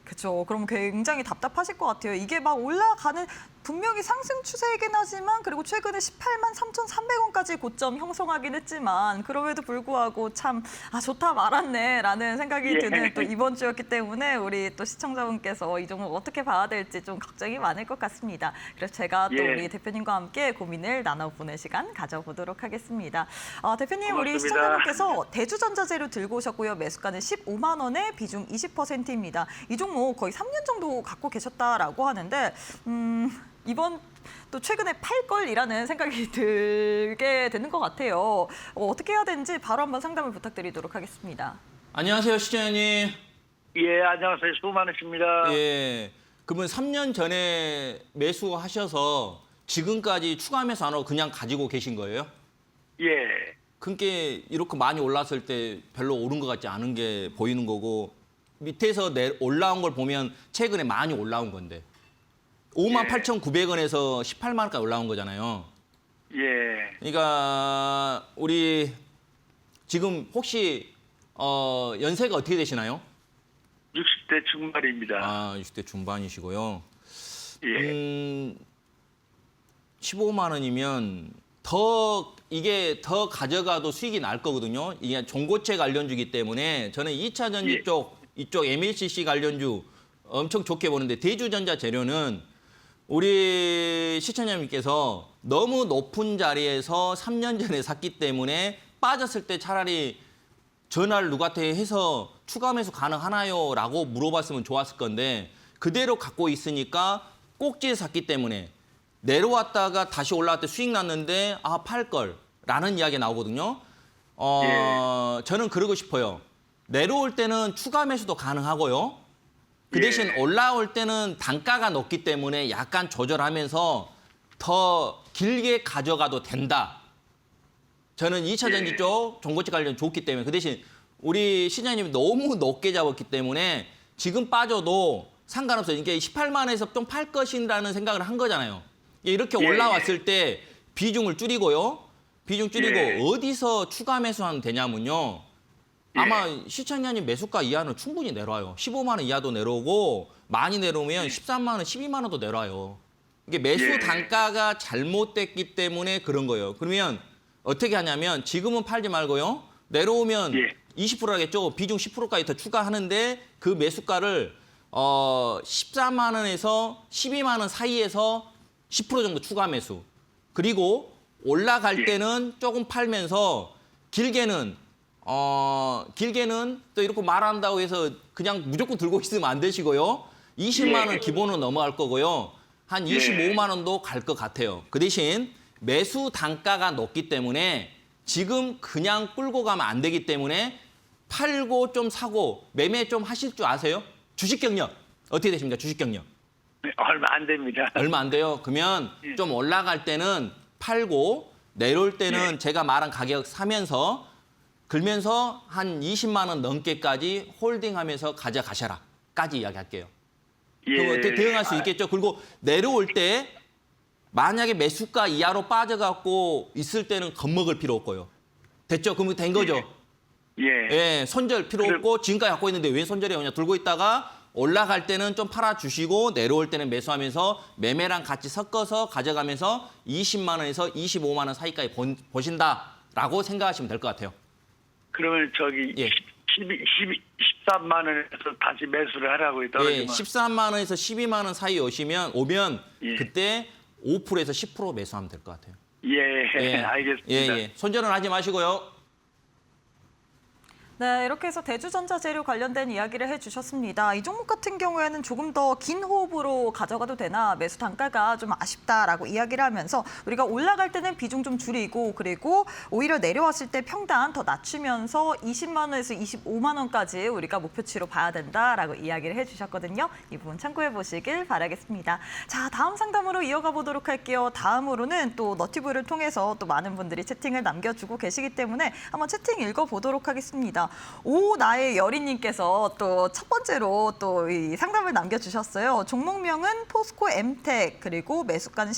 그렇죠. 그럼 굉장히 답답하실 것 같아요. 이게 막 올라가는 분명히 상승 추세이긴 하지만 그리고 최근에 18만 3,300원까지 고점 형성하긴 했지만 그럼에도 불구하고 참 좋다 말았네라는 생각이 예. 드는 또 이번 주였기 때문에 우리 또 시청자분께서 이 종목 어떻게 봐야 될지 좀 걱정이 많을 것 같습니다. 그래서 제가 또 예. 우리 대표님과 함께 고민을 나눠보는 시간 가져보도록 하겠습니다. 대표님 우리 고맙습니다. 시청자분께서 대주전자재료 들고 오셨고요. 매수가는 15만 원에 비중 20%입니다. 이 종목 거의 3년 정도 갖고 계셨다라고 하는데 이번 또 최근에 팔 걸이라는 생각이 들게 되는 것 같아요. 어떻게 해야 되는지 바로 한번 상담을 부탁드리도록 하겠습니다. 안녕하세요, 시청자님. 예, 안녕하세요. 수고 많으십니다. 예, 그러면 3년 전에 매수하셔서 지금까지 추가 매수 안 하고 그냥 가지고 계신 거예요? 예, 그러니까 이렇게 많이 올랐을 때 별로 오른 것 같지 않은 게 보이는 거고 밑에서 올라온 걸 보면 최근에 많이 올라온 건데 58,900원에서 18만 원까지 올라온 거잖아요. 예. 그러니까 우리 지금 혹시 연세가 어떻게 되시나요? 60대 중반입니다. 60대 중반이시고요. 예. 15만 원이면 이게 더 가져가도 수익이 날 거거든요. 이게 종고체 관련주기 때문에 저는 2차 전지 예. 이쪽 MLCC 관련주 엄청 좋게 보는데 대주전자 재료는 우리 시청자님께서 너무 높은 자리에서 3년 전에 샀기 때문에 빠졌을 때 차라리 전화를 누구한테 해서 추가 매수 가능하나요? 라고 물어봤으면 좋았을 건데 그대로 갖고 있으니까 꼭지에 샀기 때문에 내려왔다가 다시 올라갈 때 수익 났는데 팔 걸 라는 이야기가 나오거든요. 저는 그러고 싶어요. 내려올 때는 추가 매수도 가능하고요. 그 대신 올라올 때는 단가가 높기 때문에 약간 조절하면서 더 길게 가져가도 된다. 저는 2차 전지 쪽 종고체 관련 좋기 때문에 그 대신 우리 시장님이 너무 높게 잡았기 때문에 지금 빠져도 상관없어요. 이게 18만원에서 좀 팔 것이라는 생각을 한 거잖아요. 이렇게 올라왔을 때 비중을 줄이고요. 비중 줄이고 어디서 추가 매수하면 되냐면요. 아마 시청자님 매수가 이하는 충분히 내려와요. 15만 원 이하도 내려오고 많이 내려오면 13만 원, 12만 원도 내려와요. 이게 매수 단가가 잘못됐기 때문에 그런 거예요. 그러면 어떻게 하냐면 지금은 팔지 말고요. 내려오면 20% 하겠죠. 비중 10%까지 더 추가하는데 그 매수가를 14만 원에서 12만 원 사이에서 10% 정도 추가 매수. 그리고 올라갈 때는 조금 팔면서 길게는 또 이렇게 말한다고 해서 그냥 무조건 들고 있으면 안 되시고요. 20만 원 기본으로 넘어갈 거고요. 한 25만 원도 갈 것 같아요. 그 대신 매수 단가가 높기 때문에 지금 그냥 끌고 가면 안 되기 때문에 팔고 좀 사고 매매 좀 하실 줄 아세요? 주식 경력 어떻게 되십니까? 주식 경력. 얼마 안 됩니다. 얼마 안 돼요. 그러면 좀 올라갈 때는 팔고 내려올 때는 제가 말한 가격 사면서 걸면서 한 20만 원 넘게까지 홀딩하면서 가져가셔라까지 이야기할게요. 그럼 어떻게 대응할 수 있겠죠? 그리고 내려올 때 만약에 매수가 이하로 빠져갖고 있을 때는 겁먹을 필요 없고요. 됐죠? 그러면 된 거죠? 예, 손절 필요 없고 지금까지 갖고 있는데 왜 손절이 오냐? 들고 있다가 올라갈 때는 좀 팔아주시고 내려올 때는 매수하면서 매매랑 같이 섞어서 가져가면서 20만 원에서 25만 원 사이까지 보신다라고 생각하시면 될 것 같아요. 그러면 저기 예. 12 13만 원에서 다시 매수를 하라고 예, 떨어지면. 13만 원에서 12만 원 사이 오면 예. 그때 5%에서 10% 매수하면 될 것 같아요. 예, 알겠습니다. 예. 손절은 하지 마시고요. 네, 이렇게 해서 대주전자재료 관련된 이야기를 해주셨습니다. 이 종목 같은 경우에는 조금 더 긴 호흡으로 가져가도 되나 매수 단가가 좀 아쉽다라고 이야기를 하면서 우리가 올라갈 때는 비중 좀 줄이고 그리고 오히려 내려왔을 때 평단 더 낮추면서 20만 원에서 25만 원까지 우리가 목표치로 봐야 된다라고 이야기를 해주셨거든요. 이 부분 참고해 보시길 바라겠습니다. 자, 다음 상담으로 이어가 보도록 할게요. 다음으로는 또 너티브를 통해서 또 많은 분들이 채팅을 남겨주고 계시기 때문에 한번 채팅 읽어보도록 하겠습니다. 오 나의 여리님께서 또 첫 번째로 또 이 상담을 남겨주셨어요. 종목명은 포스코 엠텍 그리고 매수가는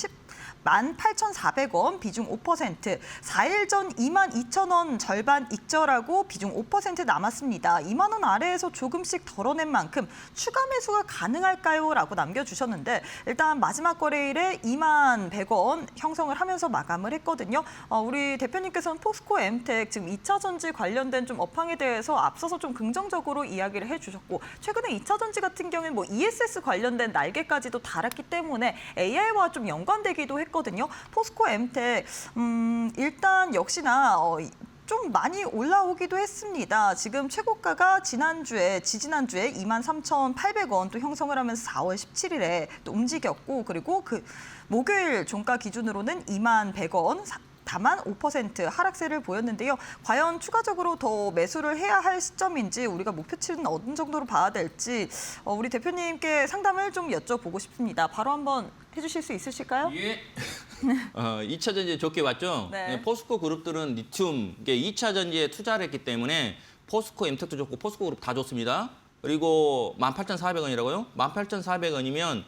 18,400원, 비중 5%, 4일 전 22,000원 절반 익절하고 비중 5% 남았습니다. 2만 원 아래에서 조금씩 덜어낸 만큼 추가 매수가 가능할까요? 라고 남겨주셨는데 일단 마지막 거래일에 2만 100원 형성을 하면서 마감을 했거든요. 우리 대표님께서는 포스코 엠텍 지금 2차 전지 관련된 좀 업황에 대해서 앞서서 좀 긍정적으로 이야기를 해주셨고 최근에 2차 전지 같은 경우는 뭐 ESS 관련된 날개까지도 달았기 때문에 AI와 좀 연관되기도 했거든요. 포스코 엠텍 일단 역시나 좀 많이 올라오기도 했습니다. 지금 최고가가 지지난주에 23,800원 또 형성을 하면서 4월 17일에 또 움직였고 그리고 그 목요일 종가 기준으로는 21,100원 다만 5% 하락세를 보였는데요. 과연 추가적으로 더 매수를 해야 할 시점인지 우리가 목표치는 어느 정도로 봐야 될지 우리 대표님께 상담을 좀 여쭤보고 싶습니다. 바로 한번 해주실 수 있으실까요? 예. 2차 전지에 좋게 봤죠? 네. 포스코 그룹들은 리튬, 2차 전지에 투자를 했기 때문에 포스코 엠텍도 좋고 포스코 그룹 다 좋습니다. 그리고 18,400원이라고요? 18,400원이면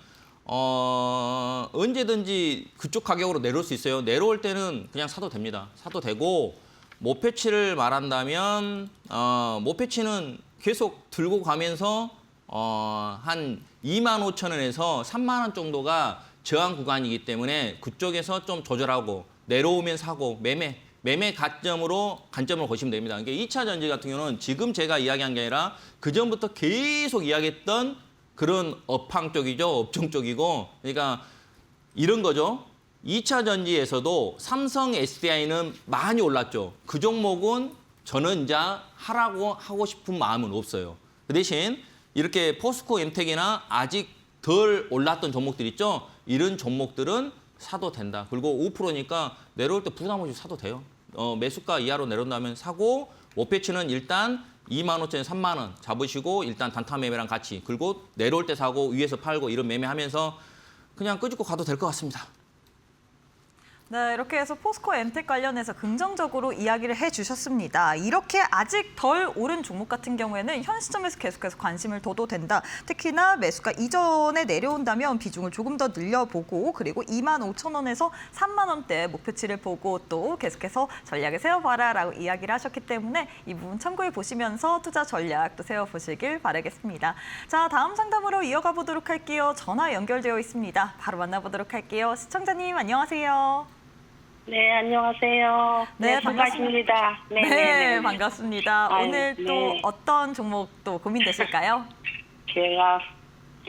언제든지 그쪽 가격으로 내려올 수 있어요. 내려올 때는 그냥 사도 됩니다. 사도 되고 목표치를 말한다면 목표치는 계속 들고 가면서 한 25,000원에서 3만 원 정도가 저항 구간이기 때문에 그쪽에서 좀 조절하고 내려오면 사고 매매 관점을 보시면 됩니다. 그러니까 2차 전지 같은 경우는 지금 제가 이야기한 게 아니라 그전부터 계속 이야기했던 그런 업황 쪽이죠. 업종 쪽이고. 그러니까 이런 거죠. 2차 전지에서도 삼성 SDI는 많이 올랐죠. 그 종목은 저는 이제 하고 싶은 마음은 없어요. 그 대신 이렇게 포스코 엠텍이나 아직 덜 올랐던 종목들 있죠. 이런 종목들은 사도 된다. 그리고 5%니까 내려올 때 부담 없이 사도 돼요. 매수가 이하로 내려온다면 사고 목표치는 일단 25,000원, 3만 원 잡으시고 일단 단타 매매랑 같이 그리고 내려올 때 사고 위에서 팔고 이런 매매하면서 그냥 끄집고 가도 될 것 같습니다. 네, 이렇게 해서 포스코 엠텍 관련해서 긍정적으로 이야기를 해주셨습니다. 이렇게 아직 덜 오른 종목 같은 경우에는 현 시점에서 계속해서 관심을 둬도 된다. 특히나 매수가 이전에 내려온다면 비중을 조금 더 늘려보고 그리고 25,000원에서 3만 원대 목표치를 보고 또 계속해서 전략을 세워봐라라고 이야기를 하셨기 때문에 이 부분 참고해 보시면서 투자 전략도 세워보시길 바라겠습니다. 자, 다음 상담으로 이어가 보도록 할게요. 전화 연결되어 있습니다. 바로 만나보도록 할게요. 시청자님 안녕하세요. 네, 안녕하세요. 네, 반갑습니다. 네, 반갑습니다. 아유, 오늘 또 네. 어떤 종목 또 고민되실까요? 제가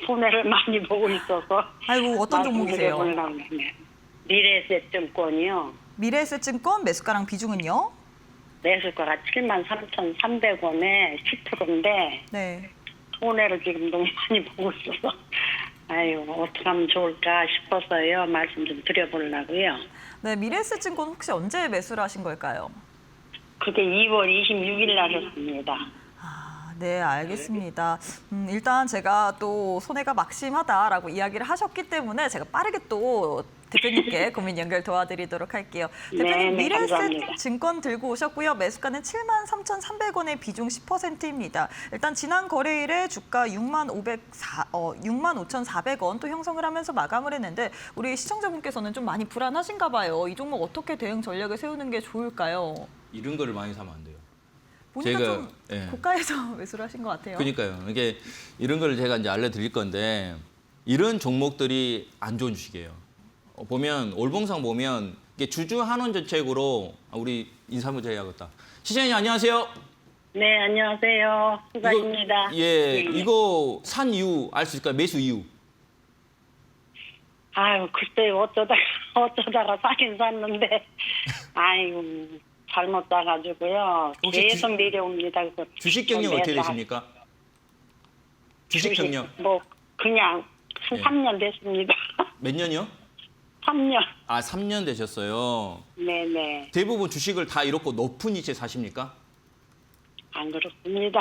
손해를 많이 보고 있어서 아이고, 어떤 종목이세요? 말씀드려보려고 하네요. 미래에셋증권이요. 미래에셋증권 매수가랑 비중은요? 매수가가 73,300원에 10%인데 네. 손해를 지금 너무 많이 보고 있어서 아유, 어떻게 하면 좋을까 싶어서요. 말씀 좀 드려보려고요. 네, 미래에셋증권 혹시 언제 매수를 하신 걸까요? 그게 2월 26일 날 했습니다. 네, 알겠습니다. 일단 제가 또 손해가 막심하다라고 이야기를 하셨기 때문에 제가 빠르게 또 대표님께 고민 연결 도와드리도록 할게요. 대표님, 네, 감사합니다. 미래에셋증권 들고 오셨고요. 매수가는 73,300원의 비중 10%입니다. 일단 지난 거래일에 주가 65,400원 또 형성을 하면서 마감을 했는데 우리 시청자분께서는 좀 많이 불안하신가 봐요. 이 종목 어떻게 대응 전략을 세우는 게 좋을까요? 이런 거를 많이 사면 안 돼요. 보니까 제가- 좀 예. 고가에서 매수를 하신 것 같아요. 그러니까요. 이게 이런 걸 제가 이제 알려드릴 건데 이런 종목들이 안 좋은 주식이에요. 보면 올봉상 보면 이게 주주 환원 정책으로 우리 인사부자 해야겠다. 시장님 안녕하세요. 네, 안녕하세요. 수가입니다. 이거 산 이유 알 수 있을까요? 매수 이유. 아유, 글쎄 어쩌다가 사긴 샀는데, 아유, 잘못 사가지고요. 혹시 계속 내려옵니다. 그래서 주식 경력 어떻게 되십니까? 주식 경력 뭐, 그냥 한 네. 3년 됐습니다. 몇 년이요? 3년. 아, 3년 되셨어요. 네네. 대부분 주식을 다 이렇고 높은 위치에 사십니까? 안 그렇습니다.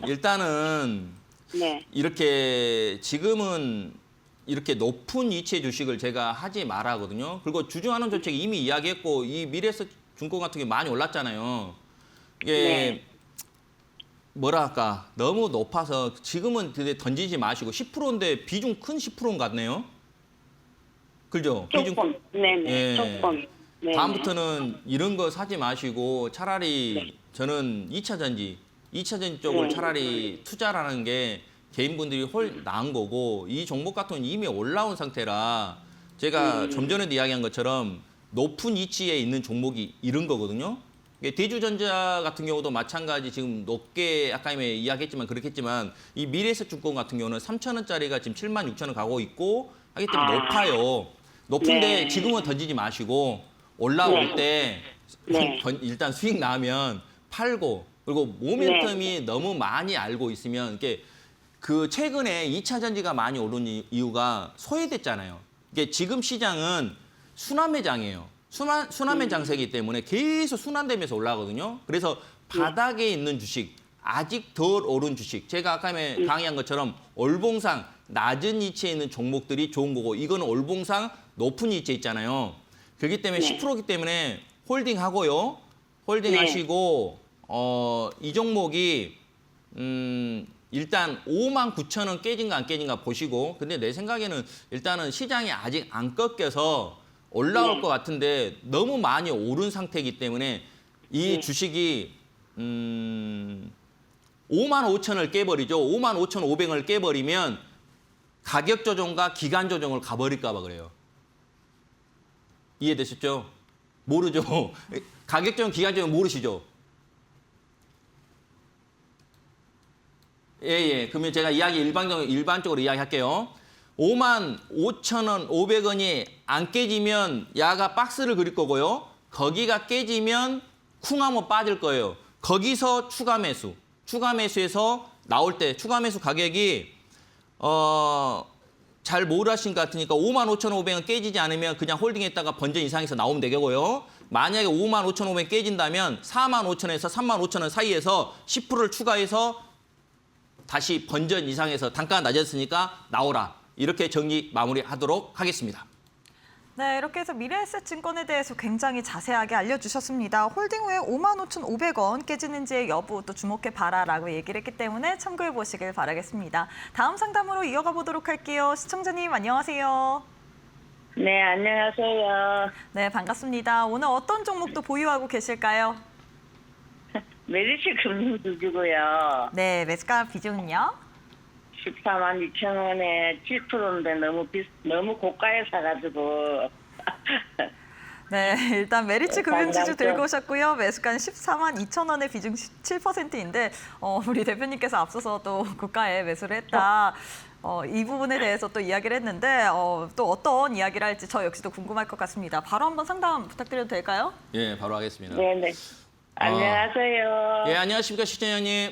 일단은 네. 이렇게 지금은 이렇게 높은 위치의 주식을 제가 하지 말아 하거든요. 그리고 주주환원 정책 이미 이야기했고 이 미래에셋증권 같은 게 많이 올랐잖아요. 이게 네. 뭐랄까 너무 높아서 지금은 던지지 마시고 10%인데 비중 큰 10%인 것 같네요. 그죠? 조금. 네네. 예. 조금. 네. 다음부터는 이런 거 사지 마시고 차라리 저는 2차 전지 쪽을 차라리 투자라는 게 개인분들이 훨 나은 거고 이 종목 같은 경우는 이미 올라온 상태라 제가 좀 전에도 이야기한 것처럼 높은 위치에 있는 종목이 이런 거거든요. 대주전자 같은 경우도 마찬가지 지금 높게 아까 이야기했지만 그렇겠지만 이 미래에셋증권 같은 경우는 3,000원짜리가 지금 76,000원 가고 있고 하기 때문에 높아요. 높은데 네. 지금은 던지지 마시고 올라올 때 네. 일단 수익 나면 팔고 그리고 모멘텀이 너무 많이 알고 있으면 이게 그 최근에 2차 전지가 많이 오른 이유가 소외됐잖아요. 이게 지금 시장은 순환매장이에요. 순환매장세이기 때문에 계속 순환되면서 올라가거든요. 그래서 바닥에 있는 주식, 아직 덜 오른 주식. 제가 아까 강의한 것처럼 올봉상 낮은 위치에 있는 종목들이 좋은 거고 이거는 올봉상 높은 위치에 있잖아요. 그렇기 때문에 10%이기 때문에 홀딩하고요. 홀딩하시고 이 종목이 일단 59,000원 깨진가 안 깨진가 보시고 근데 내 생각에는 일단은 시장이 아직 안 꺾여서 올라올 것 같은데 너무 많이 오른 상태이기 때문에 이 주식이 55,000원을 깨버리죠. 55,500원을 깨버리면 가격 조정과 기간 조정을 가버릴까 봐 그래요. 이해되셨죠? 모르죠? 가격 조정, 기간 조정 모르시죠? 예. 그러면 제가 일반적으로 이야기할게요. 55,000원, 500원이 안 깨지면 야가 박스를 그릴 거고요. 거기가 깨지면 쿵 하면 빠질 거예요. 거기서 추가 매수. 추가 매수에서 나올 때 추가 매수 가격이 잘 모르신 것 같으니까 55,500원 깨지지 않으면 그냥 홀딩했다가 번전 이상에서 나오면 되겠고요. 만약에 55,500원 깨진다면 45,000원에서 35,000원 사이에서 10%를 추가해서 다시 번전 이상에서 단가가 낮았으니까 나오라. 이렇게 정리 마무리하도록 하겠습니다. 네, 이렇게 해서 미래에셋증권에 대해서 굉장히 자세하게 알려주셨습니다. 홀딩 후에 55,500원 깨지는지의 여부 또 주목해봐라라고 얘기를 했기 때문에 참고해보시길 바라겠습니다. 다음 상담으로 이어가 보도록 할게요. 시청자님 안녕하세요. 네, 안녕하세요. 네, 반갑습니다. 오늘 어떤 종목도 보유하고 계실까요? 메리츠 금융주주고요. 네, 매수가 비중은요? 142,000원에 7%인데 너무 고가에 사가지고. 네, 일단 메리츠 금융지주 반갑죠. 들고 오셨고요. 매수가는 142,000원의 비중 17%인데 우리 대표님께서 앞서서 또 고가에 매수를 했다. 이 부분에 대해서 또 이야기를 했는데 또 어떤 이야기를 할지 저 역시도 궁금할 것 같습니다. 바로 한번 상담 부탁드려도 될까요? 예, 바로 하겠습니다. 네네. 안녕하세요. 예, 안녕하십니까 시청자님.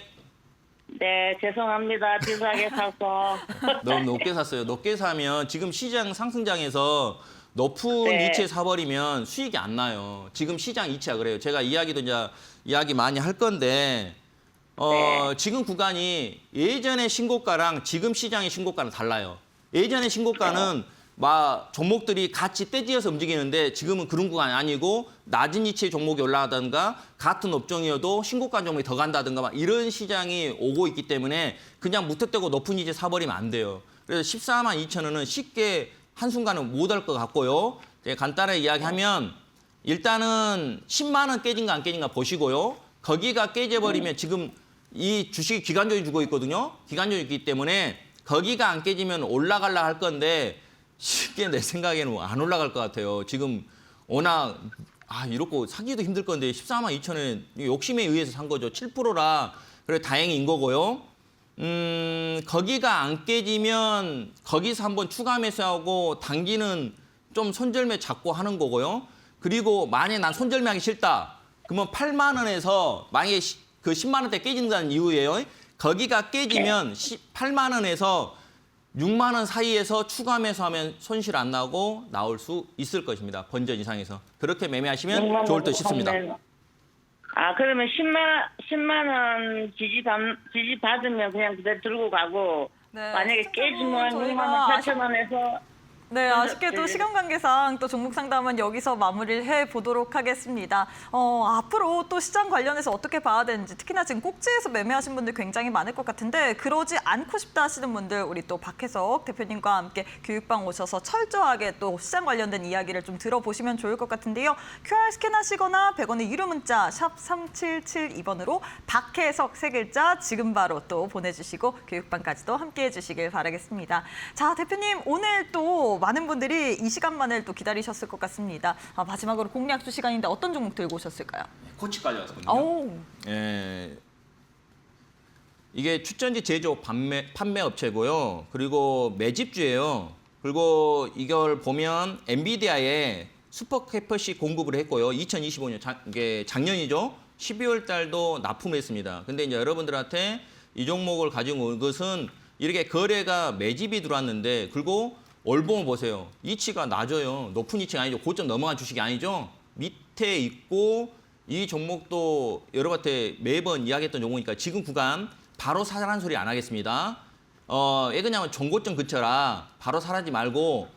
네, 죄송합니다. 비싸게 사서. 너무 높게 샀어요. 높게 사면 지금 시장 상승장에서 높은 네. 위치에 사버리면 수익이 안 나요. 지금 시장 이치가 그래요. 제가 이야기 많이 할 건데 네. 지금 구간이 예전의 신고가랑 지금 시장의 신고가는 달라요. 예전의 신고가는 막 종목들이 같이 떼지어서 움직이는데 지금은 그런 구간이 아니고 낮은 위치의 종목이 올라가든가 같은 업종이어도 신고가 종목이 더 간다든가 막 이런 시장이 오고 있기 때문에 그냥 무턱대고 높은 위치에 사버리면 안 돼요. 그래서 142,000원은 쉽게 한순간은 못 할 것 같고요. 간단하게 이야기하면 일단은 10만 원 깨진가 안 깨진가 보시고요. 거기가 깨져버리면 지금 이 주식이 기간적이 주고 있거든요. 기간적이 있기 때문에 거기가 안 깨지면 올라가려 할 건데 쉽게 내 생각에는 안 올라갈 것 같아요. 지금 워낙 이렇고 사기도 힘들 건데 14만 2천원 욕심에 의해서 산 거죠. 7%라 그래 다행인 거고요. 거기가 안 깨지면 거기서 한번 추가 매수하고 단기는 좀 손절매 잡고 하는 거고요. 그리고 만약에 난 손절매하기 싫다. 그러면 8만 원에서 만약에 그 10만 원대 깨진다는 이유예요. 거기가 깨지면 8만 원에서 6만 원 사이에서 추가 매수하면 손실 안 나고 나올 수 있을 것입니다. 번전 이상에서. 그렇게 매매하시면 좋을 듯 싶습니다. 그러면 10만 원 지지 받으면 그냥 그대로 들고 가고 네, 만약에 깨지면 저희가 6만 원 8천 원에서 네, 아쉽게도 시간 관계상 또 종목 상담은 여기서 마무리를 해보도록 하겠습니다. 앞으로 또 시장 관련해서 어떻게 봐야 되는지, 특히나 지금 꼭지에서 매매하신 분들 굉장히 많을 것 같은데 그러지 않고 싶다 하시는 분들 우리 또 박혜석 대표님과 함께 교육방 오셔서 철저하게 또 시장 관련된 이야기를 좀 들어보시면 좋을 것 같은데요. QR 스캔하시거나 100원의 유료 문자 샵 3772번으로 박혜석 세 글자 지금 바로 또 보내주시고 교육방까지도 함께해 주시길 바라겠습니다. 자, 대표님 오늘 또 많은 분들이 이 시간만을 또 기다리셨을 것 같습니다. 마지막으로 공략주 시간인데 어떤 종목 들고 오셨을까요? 코치까지 왔거든요. 오. 예, 이게 추천지 제조 판매 업체고요. 그리고 매집주예요. 그리고 이걸 보면 엔비디아에 슈퍼캐퍼시 공급을 했고요. 2025년 이게 작년이죠. 12월 달도 납품을 했습니다. 근데 이제 여러분들한테 이 종목을 가지고 온 것은 이렇게 거래가 매집이 들어왔는데 그리고 월봉을 보세요. 이치가 낮아요. 높은 이치가 아니죠. 고점 넘어간 주식이 아니죠. 밑에 있고 이 종목도 여러분한테 매번 이야기했던 종목이니까 지금 구간 바로 사라는 소리 안 하겠습니다. 왜 그냥 종고점 근처라 바로 사라지 말고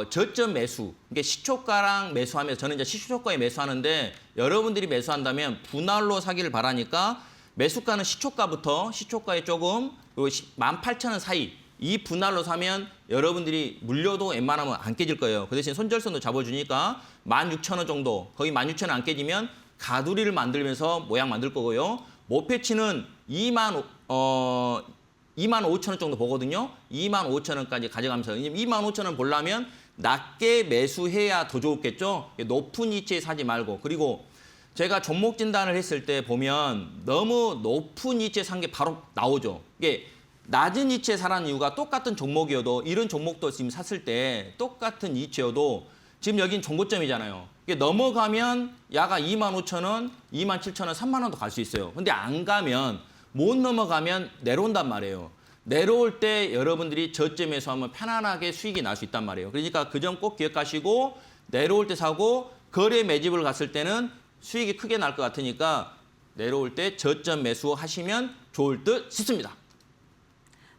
저점 매수. 그러니까 시초가랑 매수하면서 저는 이제 시초가에 매수하는데 여러분들이 매수한다면 분할로 사기를 바라니까 매수가는 시초가에 조금 그리고 18,000원 사이 이 분할로 사면 여러분들이 물려도 웬만하면 안 깨질 거예요. 그 대신 손절선도 잡아주니까 16,000원 정도, 거의 16,000원 안 깨지면 가두리를 만들면서 모양 만들 거고요. 목표치는 25,000원 정도 보거든요. 25,000원까지 가져가면서 25,000원 보려면 낮게 매수해야 더 좋겠죠. 높은 위치에 사지 말고. 그리고 제가 종목 진단을 했을 때 보면 너무 높은 위치에 산 게 바로 나오죠. 이게 낮은 위치에 사라는 이유가 똑같은 종목이어도 이런 종목도 지금 샀을 때 똑같은 위치여도 지금 여긴 종고점이잖아요. 이게 넘어가면 야가 25,000원, 27,000원, 3만 원도 갈 수 있어요. 근데 안 가면 못 넘어가면 내려온단 말이에요. 내려올 때 여러분들이 저점에서 하면 편안하게 수익이 날 수 있단 말이에요. 그러니까 그 점 꼭 기억하시고 내려올 때 사고 거래 매집을 갔을 때는 수익이 크게 날 것 같으니까 내려올 때 저점 매수하시면 좋을 듯 싶습니다.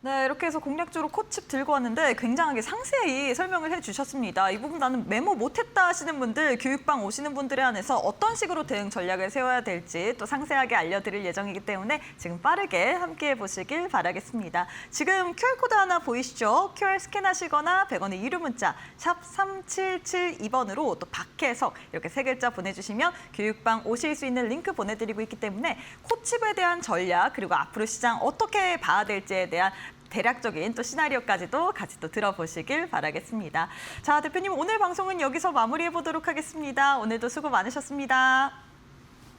네, 이렇게 해서 공략주로 코칩 들고 왔는데 굉장하게 상세히 설명을 해주셨습니다. 이 부분 나는 메모 못했다 하시는 분들, 교육방 오시는 분들에 한해서 어떤 식으로 대응 전략을 세워야 될지 또 상세하게 알려드릴 예정이기 때문에 지금 빠르게 함께해 보시길 바라겠습니다. 지금 QR코드 하나 보이시죠? QR 스캔하시거나 100원의 유료 문자 샵 3772번으로 또 박혜석 이렇게 세 글자 보내주시면 교육방 오실 수 있는 링크 보내드리고 있기 때문에 코칩에 대한 전략 그리고 앞으로 시장 어떻게 봐야 될지에 대한 대략적인 또 시나리오까지도 같이 또 들어보시길 바라겠습니다. 자, 대표님 오늘 방송은 여기서 마무리해 보도록 하겠습니다. 오늘도 수고 많으셨습니다.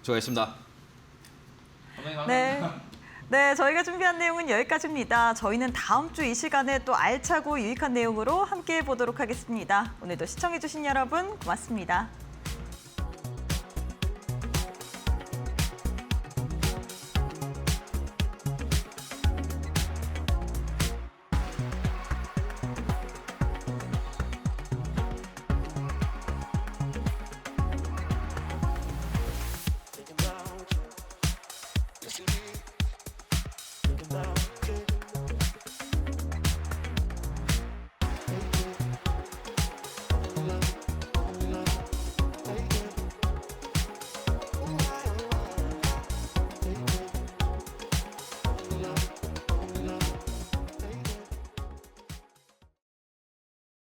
수고하셨습니다. 네. 네, 저희가 준비한 내용은 여기까지입니다. 저희는 다음 주 이 시간에 또 알차고 유익한 내용으로 함께해 보도록 하겠습니다. 오늘도 시청해 주신 여러분 고맙습니다.